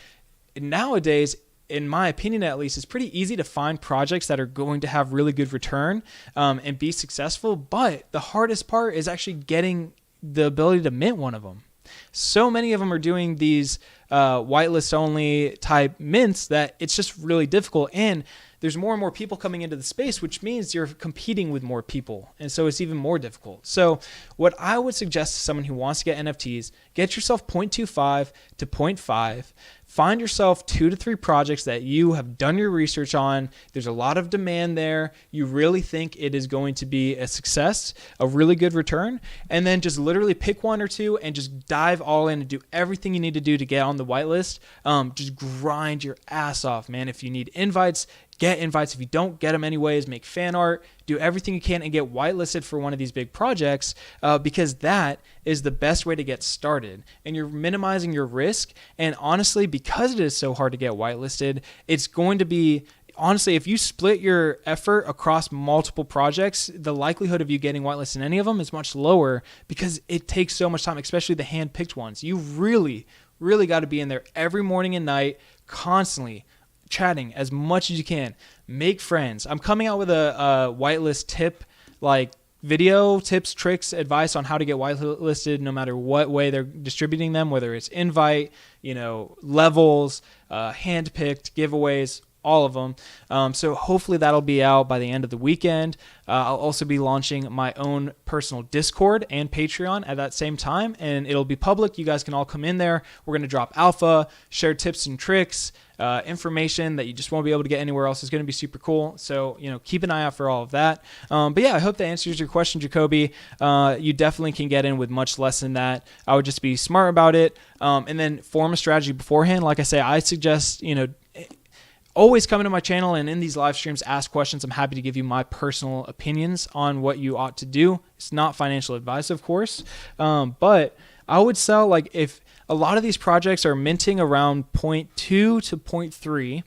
And nowadays, in my opinion at least, it's pretty easy to find projects that are going to have really good return and be successful. But the hardest part is actually getting the ability to mint one of them. So many of them are doing these whitelist only type mints that it's just really difficult. And there's more and more people coming into the space, which means you're competing with more people. And so it's even more difficult. So what I would suggest to someone who wants to get NFTs, get yourself 0.25 to 0.5. Find yourself 2 to 3 projects that you have done your research on. There's a lot of demand there. You really think it is going to be a success, a really good return. And then just literally pick 1 or 2 and just dive all in and do everything you need to do to get on the whitelist. Just grind your ass off, man. If you need invites, get invites. If you don't get them anyways, make fan art, do everything you can and get whitelisted for one of these big projects because that is the best way to get started. And you're minimizing your risk. And honestly, because it is so hard to get whitelisted, it's going to be, honestly, if you split your effort across multiple projects, the likelihood of you getting whitelisted in any of them is much lower because it takes so much time, especially the hand-picked ones. You really, really got to be in there every morning and night, constantly chatting as much as you can. Make friends. I'm coming out with a whitelist tip, like video tips, tricks, advice on how to get whitelisted no matter what way they're distributing them, whether it's invite, levels, handpicked, giveaways, all of them. So hopefully that'll be out by the end of the weekend. I'll also be launching my own personal Discord and Patreon at that same time, and it'll be public. You guys can all come in there. We're going to drop alpha, share tips and tricks, information that you just won't be able to get anywhere else. Is going to be super cool. So, keep an eye out for all of that. But yeah, I hope that answers your question, Jacoby. You definitely can get in with much less than that. I would just be smart about it. And then form a strategy beforehand. Like I say, I suggest, always come into my channel and in these live streams, ask questions. I'm happy to give you my personal opinions on what you ought to do. It's not financial advice, of course. But I would sell, if a lot of these projects are minting around 0.2 to 0.3,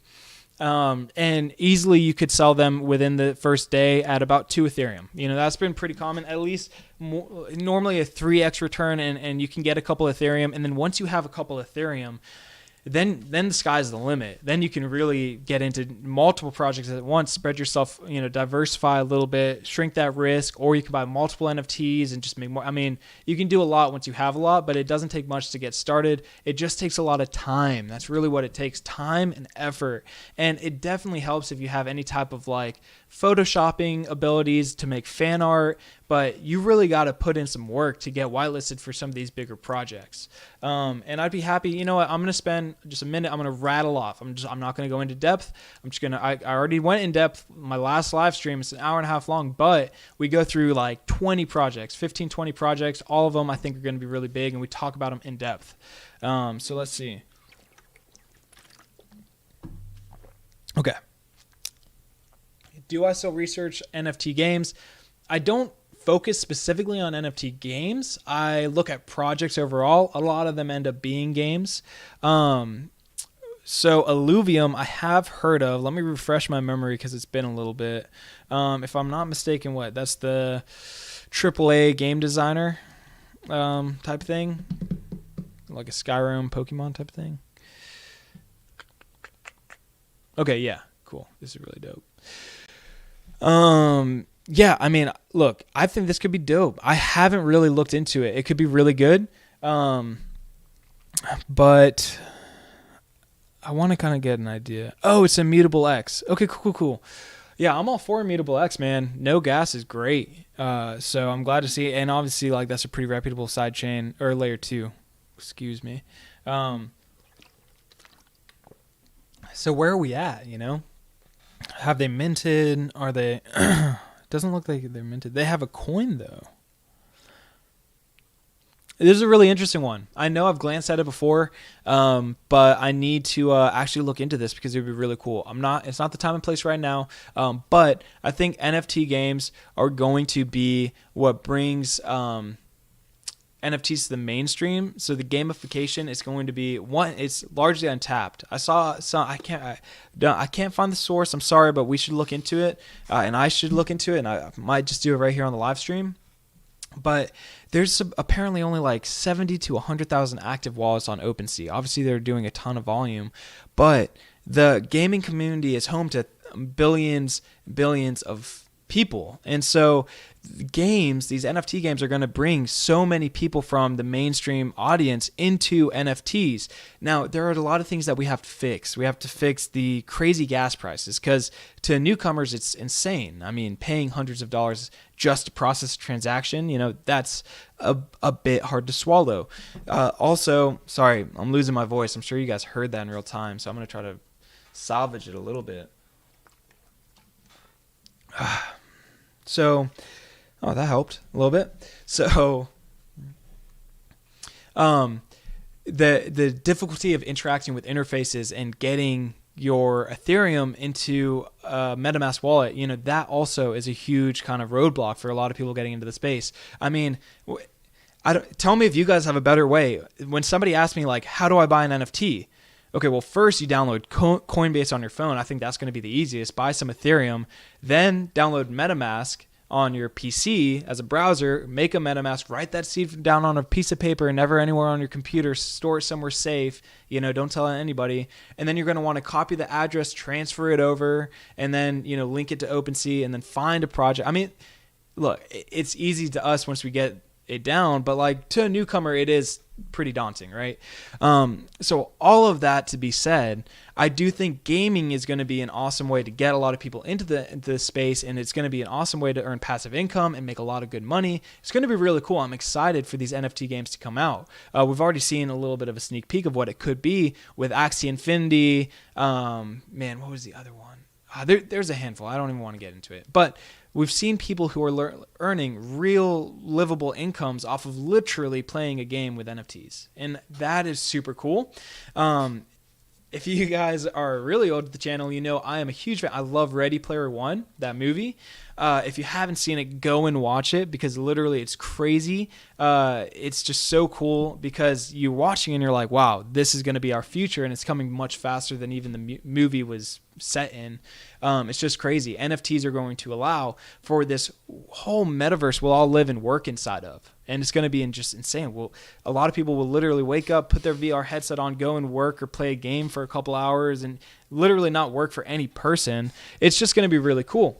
and easily you could sell them within the first day at about 2 Ethereum. That's been pretty common, at least normally a 3x return, and you can get a couple Ethereum. And then once you have a couple Ethereum, then the sky's the limit. Then you can really get into multiple projects at once, spread yourself, diversify a little bit, shrink that risk, or you can buy multiple NFTs and just make more. I mean, you can do a lot once you have a lot, but it doesn't take much to get started. It just takes a lot of time. That's really what it takes, time and effort. And it definitely helps if you have any type of photoshopping abilities to make fan art, but you really got to put in some work to get whitelisted for some of these bigger projects. And I'd be happy, I'm going to spend just a minute. I'm going to rattle off. I'm not going to go into depth. I already went in depth. My last live stream is an hour and a half long, but we go through 20 projects, 15, 20 projects. All of them I think are going to be really big, and we talk about them in depth. So let's see. Okay. Do I still research NFT games? I don't focus specifically on NFT games. I look at projects overall. A lot of them end up being games. So Illuvium I have heard of. Let me refresh my memory because it's been a little bit. If I'm not mistaken, that's the AAA game designer type thing, like a Skyrim Pokemon type thing. Okay, yeah, cool. This is really dope. Yeah, I mean, look, I think this could be dope. I haven't really looked into it. It could be really good. But I want to kind of get an idea. Oh, it's Immutable X. Okay, cool. Yeah, I'm all for Immutable X, man. No gas is great. So I'm glad to see it. And obviously, that's a pretty reputable side chain, or layer 2. Excuse me. So where are we at, Have they minted? Are they... Doesn't look like they're minted. They have a coin, though. This is a really interesting one. I know I've glanced at it before, but I need to actually look into this because it would be really cool. It's not the time and place right now, but I think NFT games are going to be what brings NFTs to the mainstream. So the gamification is going to be it's largely untapped. I can't find the source. I'm sorry, but we should look into it, and I should look into it, and I might just do it right here on the live stream. But there's apparently only 70 to 100,000 active wallets on OpenSea. Obviously, they're doing a ton of volume, but the gaming community is home to billions of people. And so games, these NFT games, are going to bring so many people from the mainstream audience into NFTs. Now, there are a lot of things that we have to fix. We have to fix the crazy gas prices, because to newcomers, it's insane. I mean, paying hundreds of dollars just to process a transaction, that's a bit hard to swallow. Also, sorry, I'm losing my voice. I'm sure you guys heard that in real time, so I'm going to try to salvage it a little bit. So, that helped a little bit. So, the difficulty of interacting with interfaces and getting your Ethereum into a MetaMask wallet, that also is a huge kind of roadblock for a lot of people getting into the space. I mean, tell me if you guys have a better way. When somebody asks me, like, how do I buy an NFT? Okay, well, first you download Coinbase on your phone. I think that's going to be the easiest. Buy some Ethereum, then download MetaMask on your PC as a browser, make a MetaMask, write that seed down on a piece of paper and never anywhere on your computer, store it somewhere safe, don't tell anybody. And then you're going to want to copy the address, transfer it over, and then, link it to OpenSea, and then find a project. I mean, look, it's easy to us once we get it down, but like to a newcomer, it is pretty daunting, right? So all of that to be said, I do think gaming is going to be an awesome way to get a lot of people into the space, and it's going to be an awesome way to earn passive income and make a lot of good money. It's going to be really cool. I'm excited for these NFT games to come out. We've already seen a little bit of a sneak peek of what it could be with Axie Infinity. Man, what was the other one? There's a handful. I don't even want to get into it, but we've seen people who are earning real livable incomes off of literally playing a game with NFTs. And that is super cool. If you guys are really old to the channel, I am a huge fan. I love Ready Player One, that movie. If you haven't seen it, go and watch it, because literally it's crazy. It's just so cool, because you're watching and you're like, wow, this is going to be our future, and it's coming much faster than even the movie was set in. It's just crazy. NFTs are going to allow for this whole metaverse we'll all live and work inside of. And it's going to be just insane. Well, a lot of people will literally wake up, put their VR headset on, go and work or play a game for a couple hours, and literally not work for any person. It's just going to be really cool.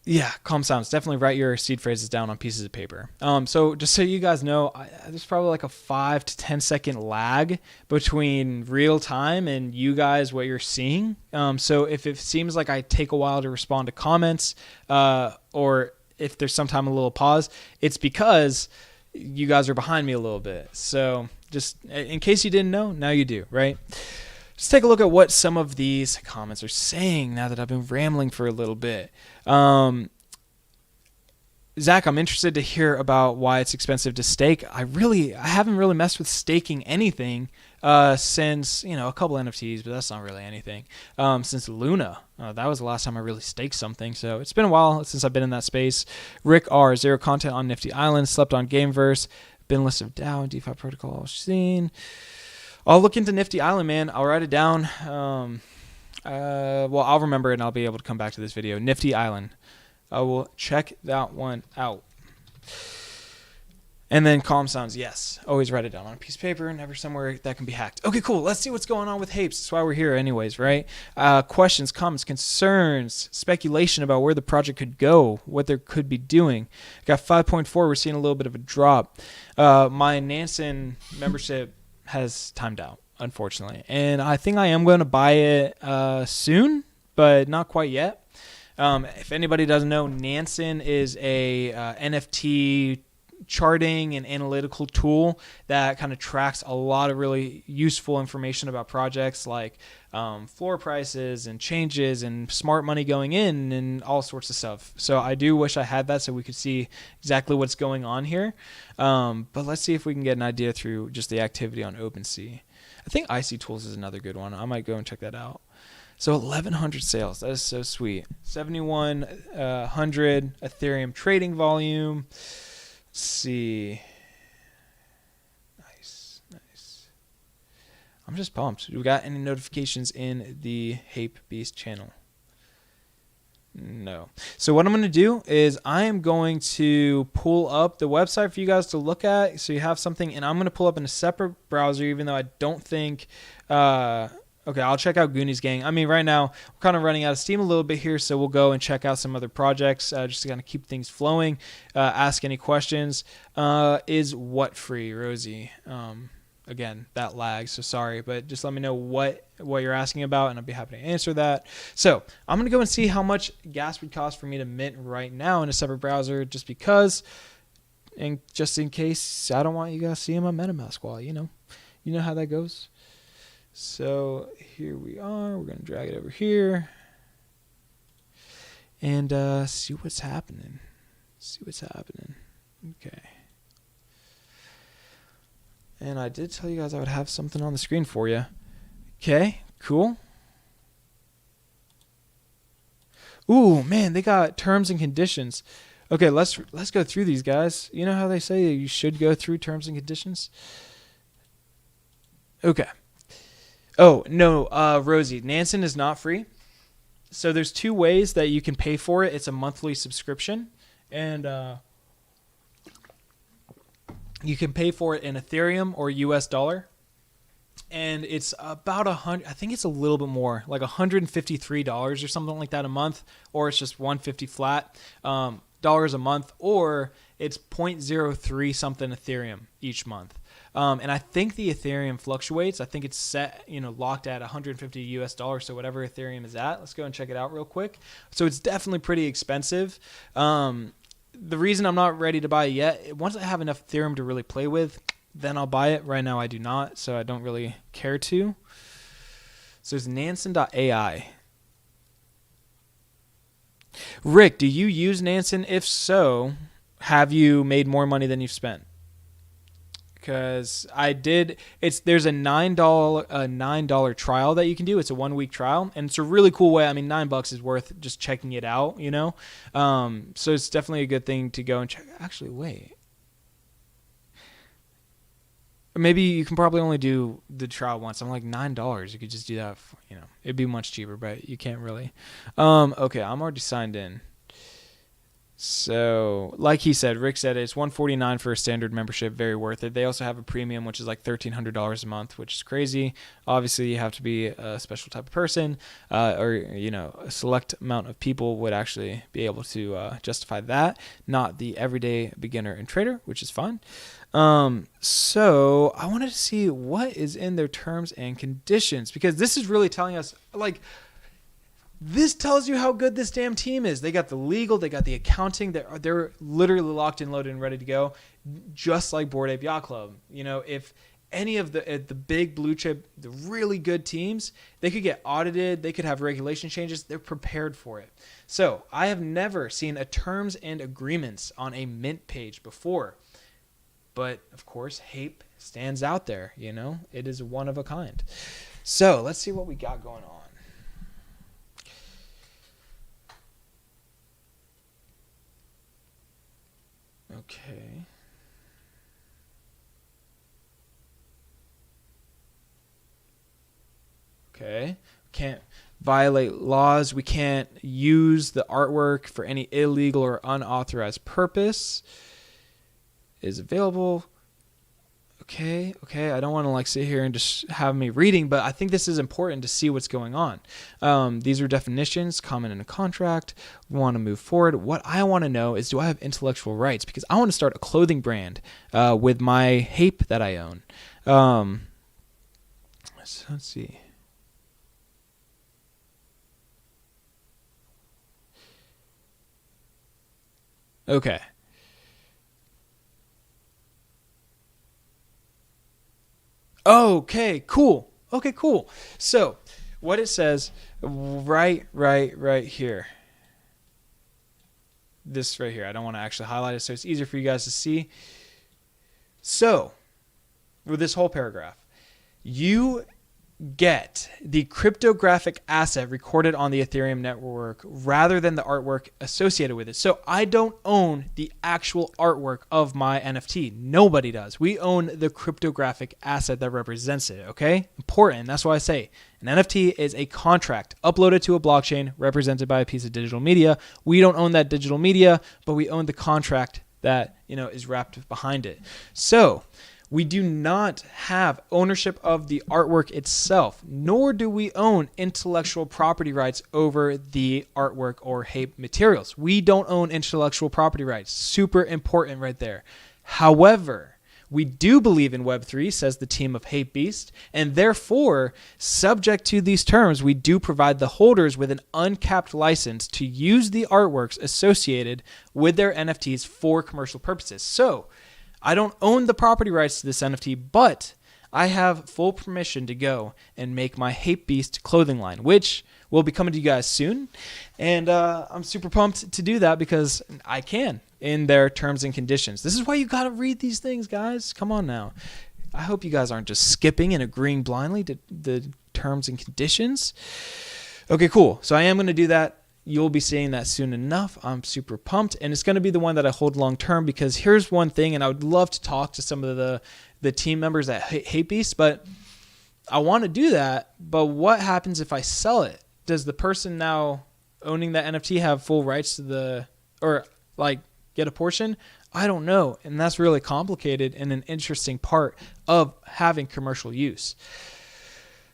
Yeah, calm sounds. Definitely write your seed phrases down on pieces of paper. So just so you guys know, there's probably like a 5 to 10 second lag between real time and you guys, what you're seeing. So if it seems like I take a while to respond to comments, or if there's sometime a little pause, it's because you guys are behind me a little bit. So just in case you didn't know, now you do, right? Let's take a look at what some of these comments are saying now that I've been rambling for a little bit. Zach, I'm interested to hear about why it's expensive to stake. I haven't really messed with staking anything since, a couple NFTs, but that's not really anything. Since Luna. That was the last time I really staked something. So it's been a while since I've been in that space. Rick R, zero content on Nifty Island, slept on Gameverse, been list of DAO and DeFi protocol seen. I'll look into Nifty Island, man. I'll write it down. I'll remember it and I'll be able to come back to this video. Nifty Island. I will check that one out. And then calm sounds, yes. Always write it down on a piece of paper, never somewhere that can be hacked. Okay, cool. Let's see what's going on with Hapes. That's why we're here anyways, right? Questions, comments, concerns, speculation about where the project could go, what they could be doing. Got 5.4. We're seeing a little bit of a drop. My Nansen membership has timed out, unfortunately. And I think I am going to buy it soon, but not quite yet. If anybody doesn't know, Nansen is a NFT charting and analytical tool that kind of tracks a lot of really useful information about projects, like floor prices and changes and smart money going in and all sorts of stuff. So I do wish I had that so we could see exactly what's going on here. But let's see if we can get an idea through just the activity on OpenSea. I think IC Tools is another good one. I might go and check that out. So 1,100 sales. That is so sweet. 7,100 Ethereum trading volume. Let's see. Nice. I'm just pumped. Do we got any notifications in the HapeBeast channel? No. So what I'm going to do is I am going to pull up the website for you guys to look at so you have something, and I'm going to pull up in a separate browser even though I don't think okay, I'll check out Goonies Gang. I mean, right now we're kind of running out of steam a little bit here, so we'll go and check out some other projects just to kind of keep things flowing. Ask any questions. Is what free, Rosie? Again, that lag, so sorry, but just let me know what you're asking about, and I'll be happy to answer that. So I'm going to go and see how much gas would cost for me to mint right now in a separate browser, just because, and just in case I don't want you guys seeing my MetaMask wallet, you know how that goes. So here we are. We're going to drag it over here and see what's happening. Okay. And I did tell you guys I would have something on the screen for you. Okay, cool. Ooh, man, they got terms and conditions. Okay, let's go through these, guys. You know how they say you should go through terms and conditions? Okay. Oh, no, Rosie, Nansen is not free. So there's two ways that you can pay for it. It's a monthly subscription, and you can pay for it in Ethereum or US dollar. And it's about I think it's a little bit more, like $153 or something like that a month, or it's just $150 flat dollars a month, or it's 0.03 something Ethereum each month. And I think the Ethereum fluctuates. I think it's set, locked at 150 US dollars. So whatever Ethereum is at, let's go and check it out real quick. So it's definitely pretty expensive. The reason I'm not ready to buy it yet, once I have enough Ethereum to really play with, then I'll buy it. Right now I do not, so I don't really care to. So there's Nansen.ai. Rick, do you use Nansen? If so, have you made more money than you've spent? Because I did. There's a $9 trial that you can do. It's a 1 week trial, and it's a really cool way. I mean, $9 is worth just checking it out, So it's definitely a good thing to go and check. Actually, wait. Or maybe you can probably only do the trial once. I'm like $9. You could just do that. It'd be much cheaper, but you can't really. Okay, I'm already signed in. So, like he said, Rick said it's $149 for a standard membership, very worth it. They also have a premium, which is like $1,300 a month, which is crazy. Obviously, you have to be a special type of person, or a select amount of people would actually be able to justify that, not the everyday beginner and trader, which is fine. So I wanted to see what is in their terms and conditions, because this is really telling us, this tells you how good this damn team is. They got the legal, they got the accounting. They're literally locked and loaded and ready to go, just like Bored Ape Yacht Club. If any of the big blue chip, the really good teams, they could get audited, they could have regulation changes. They're prepared for it. So I have never seen a terms and agreements on a mint page before. But, of course, Hape stands out there, It is one of a kind. So let's see what we got going on. Okay. Can't violate laws. We can't use the artwork for any illegal or unauthorized purpose. Is available. Okay. I don't want to sit here and just have me reading, but I think this is important to see what's going on. These are definitions, common in a contract. We want to move forward. What I want to know is, do I have intellectual rights? Because I want to start a clothing brand with my Hape that I own. So let's see. Okay. Okay, cool. So what it says right here. This right here. I don't want to actually highlight it so it's easier for you guys to see. So with this whole paragraph, you get the cryptographic asset recorded on the Ethereum network rather than the artwork associated with it. So I don't own the actual artwork of my NFT. Nobody does. We own the cryptographic asset that represents it, okay? Important. That's why I say an NFT is a contract uploaded to a blockchain represented by a piece of digital media. We don't own that digital media, but we own the contract that, is wrapped behind it. So we do not have ownership of the artwork itself, nor do we own intellectual property rights over the artwork or Hape materials. We don't own intellectual property rights. Super important right there. However, we do believe in Web3, says the team of HapeBeast, and therefore, subject to these terms, we do provide the holders with an uncapped license to use the artworks associated with their NFTs for commercial purposes. So, I don't own the property rights to this NFT, but I have full permission to go and make my HapeBeast clothing line, which will be coming to you guys soon. And I'm super pumped to do that because I can in their terms and conditions. This is why you got to read these things, guys. Come on now. I hope you guys aren't just skipping and agreeing blindly to the terms and conditions. Okay, cool. So I am going to do that. You'll be seeing that soon enough. I'm super pumped, and it's going to be the one that I hold long term because here's one thing, and I would love to talk to some of the team members at HapeBeast, but I want to do that, but what happens if I sell it? Does the person now owning that NFT have full rights to get a portion? I don't know, and that's really complicated and an interesting part of having commercial use.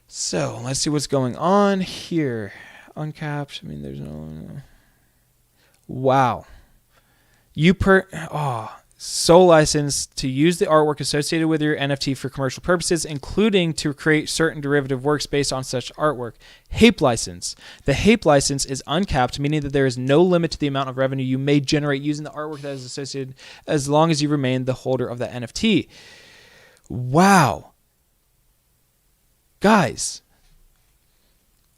So let's see what's going on here. Uncapped. There's no. Wow. Sole license to use the artwork associated with your NFT for commercial purposes, including to create certain derivative works based on such artwork. Hape license. The Hape license is uncapped, meaning that there is no limit to the amount of revenue you may generate using the artwork that is associated as long as you remain the holder of that NFT. Wow. Guys.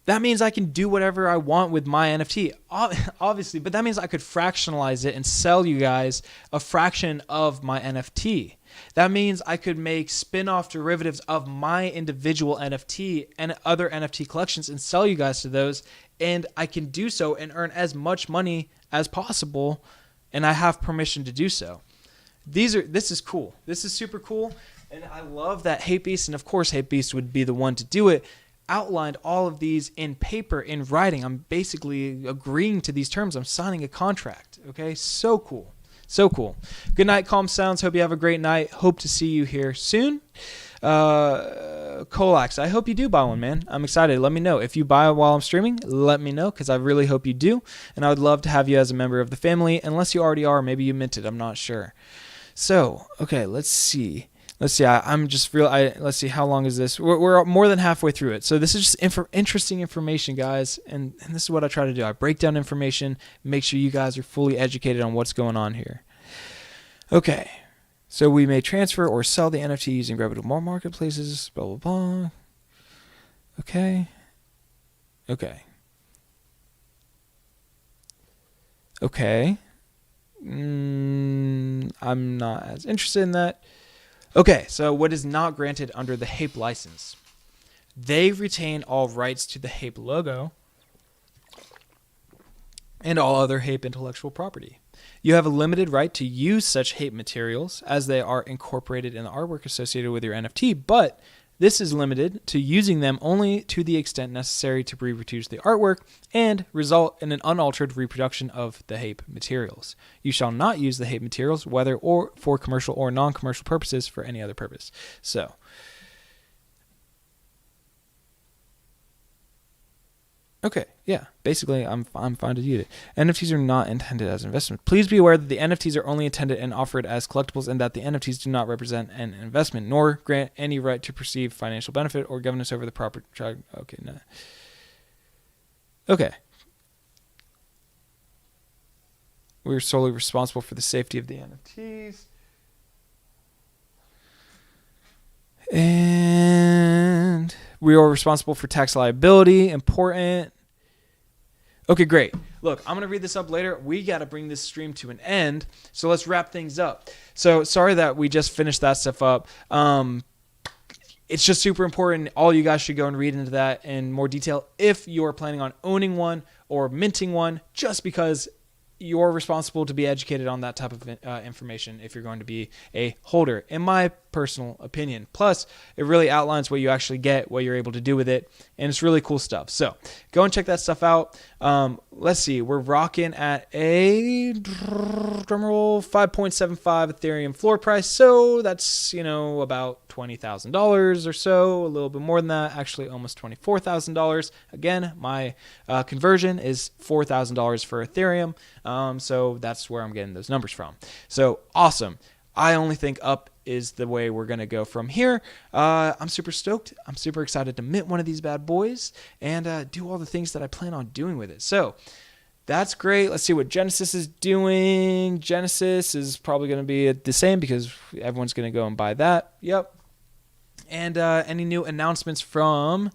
That means I can do whatever I want with my NFT, obviously, but that means I could fractionalize it and sell you guys a fraction of my NFT. That means I could make spin-off derivatives of my individual NFT and other NFT collections and sell you guys to those, and I can do so and earn as much money as possible, and I have permission to do so. This is cool. This is super cool, and I love that HapeBeast, and of course HapeBeast would be the one to do it, outlined all of these in paper, in writing. I'm basically agreeing to these terms. I'm signing a contract. Okay, so cool. So cool. Good night, Calm Sounds. Hope you have a great night. Hope to see you here soon. Colax, I hope you do buy one, man. I'm excited. Let me know. If you buy it while I'm streaming, let me know because I really hope you do. And I would love to have you as a member of the family, unless you already are. Maybe you minted. I'm not sure. So, okay, let's see. Let's see. Let's see. How long is this? We're more than halfway through it. So this is just interesting information, guys. And this is what I try to do. I break down information, make sure you guys are fully educated on what's going on here. Okay. So we may transfer or sell the NFT using reputable marketplaces. Blah blah blah. Okay. Okay. Okay. I'm not as interested in that. Okay, so what is not granted under the Hape license? They retain all rights to the Hape logo and all other Hape intellectual property. You have a limited right to use such Hape materials as they are incorporated in the artwork associated with your NFT, but this is limited to using them only to the extent necessary to reproduce the artwork and result in an unaltered reproduction of the Hape materials. You shall not use the Hape materials, whether or for commercial or non-commercial purposes, for any other purpose. So, okay, yeah, basically I'm fine to use it. NFTs are not intended as investment. Please be aware that the NFTs are only intended and offered as collectibles and that the NFTs do not represent an investment, nor grant any right to perceive financial benefit or governance over the property. Okay, no. Okay. We're solely responsible for the safety of the NFTs. And we are responsible for tax liability. Important. Okay, great. Look, I'm going to read this up later. We got to bring this stream to an end. So let's wrap things up. So sorry that we just finished that stuff up. it's just super important. All you guys should go and read into that in more detail if you're planning on owning one or minting one, just because you're responsible to be educated on that type of information if you're going to be a holder, in my personal opinion. Plus, it really outlines what you actually get, what you're able to do with it, and it's really cool stuff. So go and check that stuff out. Let's see, we're rocking at a drumroll 5.75 Ethereum floor price, so that's about $20,000 or so, a little bit more than that, actually almost $24,000. Again, my conversion is $4,000 for Ethereum, so that's where I'm getting those numbers from. So awesome. I only think up is the way we're going to go from here. I'm super stoked. I'm super excited to mint one of these bad boys and do all the things that I plan on doing with it. So that's great. Let's see what Genesis is doing. Genesis is probably going to be the same because everyone's going to go and buy that. Yep. And any new announcements from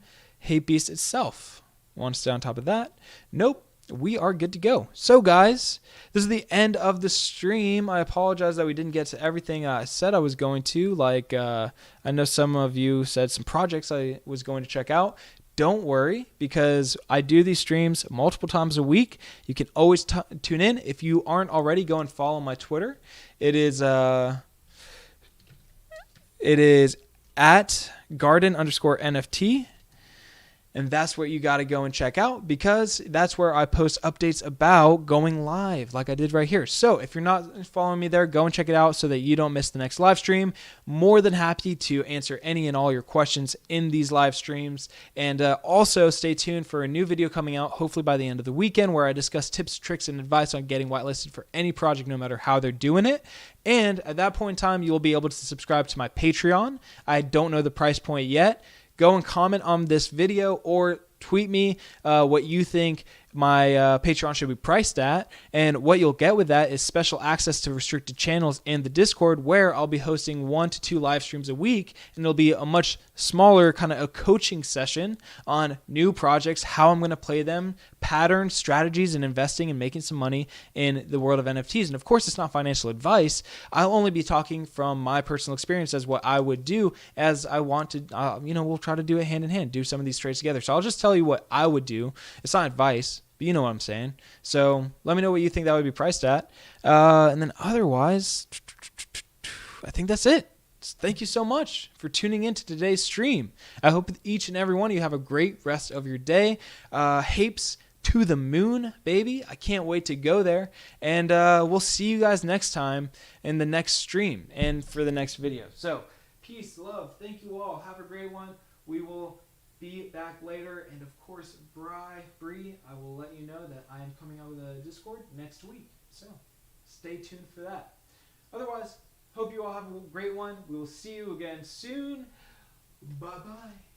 HapeBeast itself? Want to stay on top of that? Nope. We are good to go. So guys, this is the end of the stream. I apologize that we didn't get to everything I said I was going to. Like, I know some of you said some projects I was going to check out. Don't worry, because I do these streams multiple times a week. You can always tune in. If you aren't already, go and follow my Twitter. It is at garden_NFT. And that's what you got to go and check out, because that's where I post updates about going live like I did right here. So if you're not following me there, go and check it out so that you don't miss the next live stream. More than happy to answer any and all your questions in these live streams. And also stay tuned for a new video coming out, hopefully by the end of the weekend, where I discuss tips, tricks, and advice on getting whitelisted for any project, no matter how they're doing it. And at that point in time, you'll be able to subscribe to my Patreon. I don't know the price point yet. Go and comment on this video or tweet me what you think my Patreon should be priced at. And what you'll get with that is special access to restricted channels in the Discord, where I'll be hosting 1 to 2 live streams a week. And it'll be a much smaller kind of a coaching session on new projects, how I'm going to play them, patterns, strategies, and investing and making some money in the world of NFTs. And of course, it's not financial advice. I'll only be talking from my personal experience as what I would do, as I want to, we'll try to do it hand in hand, do some of these trades together. So I'll just tell you what I would do. It's not advice, but you know what I'm saying. So let me know what you think that would be priced at. And then otherwise, I think that's it. Thank you so much for tuning in to today's stream. I hope each and every one of you have a great rest of your day. Hapes to the moon, baby. I can't wait to go there. And we'll see you guys next time in the next stream and for the next video. So peace, love. Thank you all. Have a great one. We will be back later. And of course, Bree, I will let you know that I am coming out with a Discord next week. So stay tuned for that. Otherwise, hope you all have a great one. We will see you again soon. Bye-bye.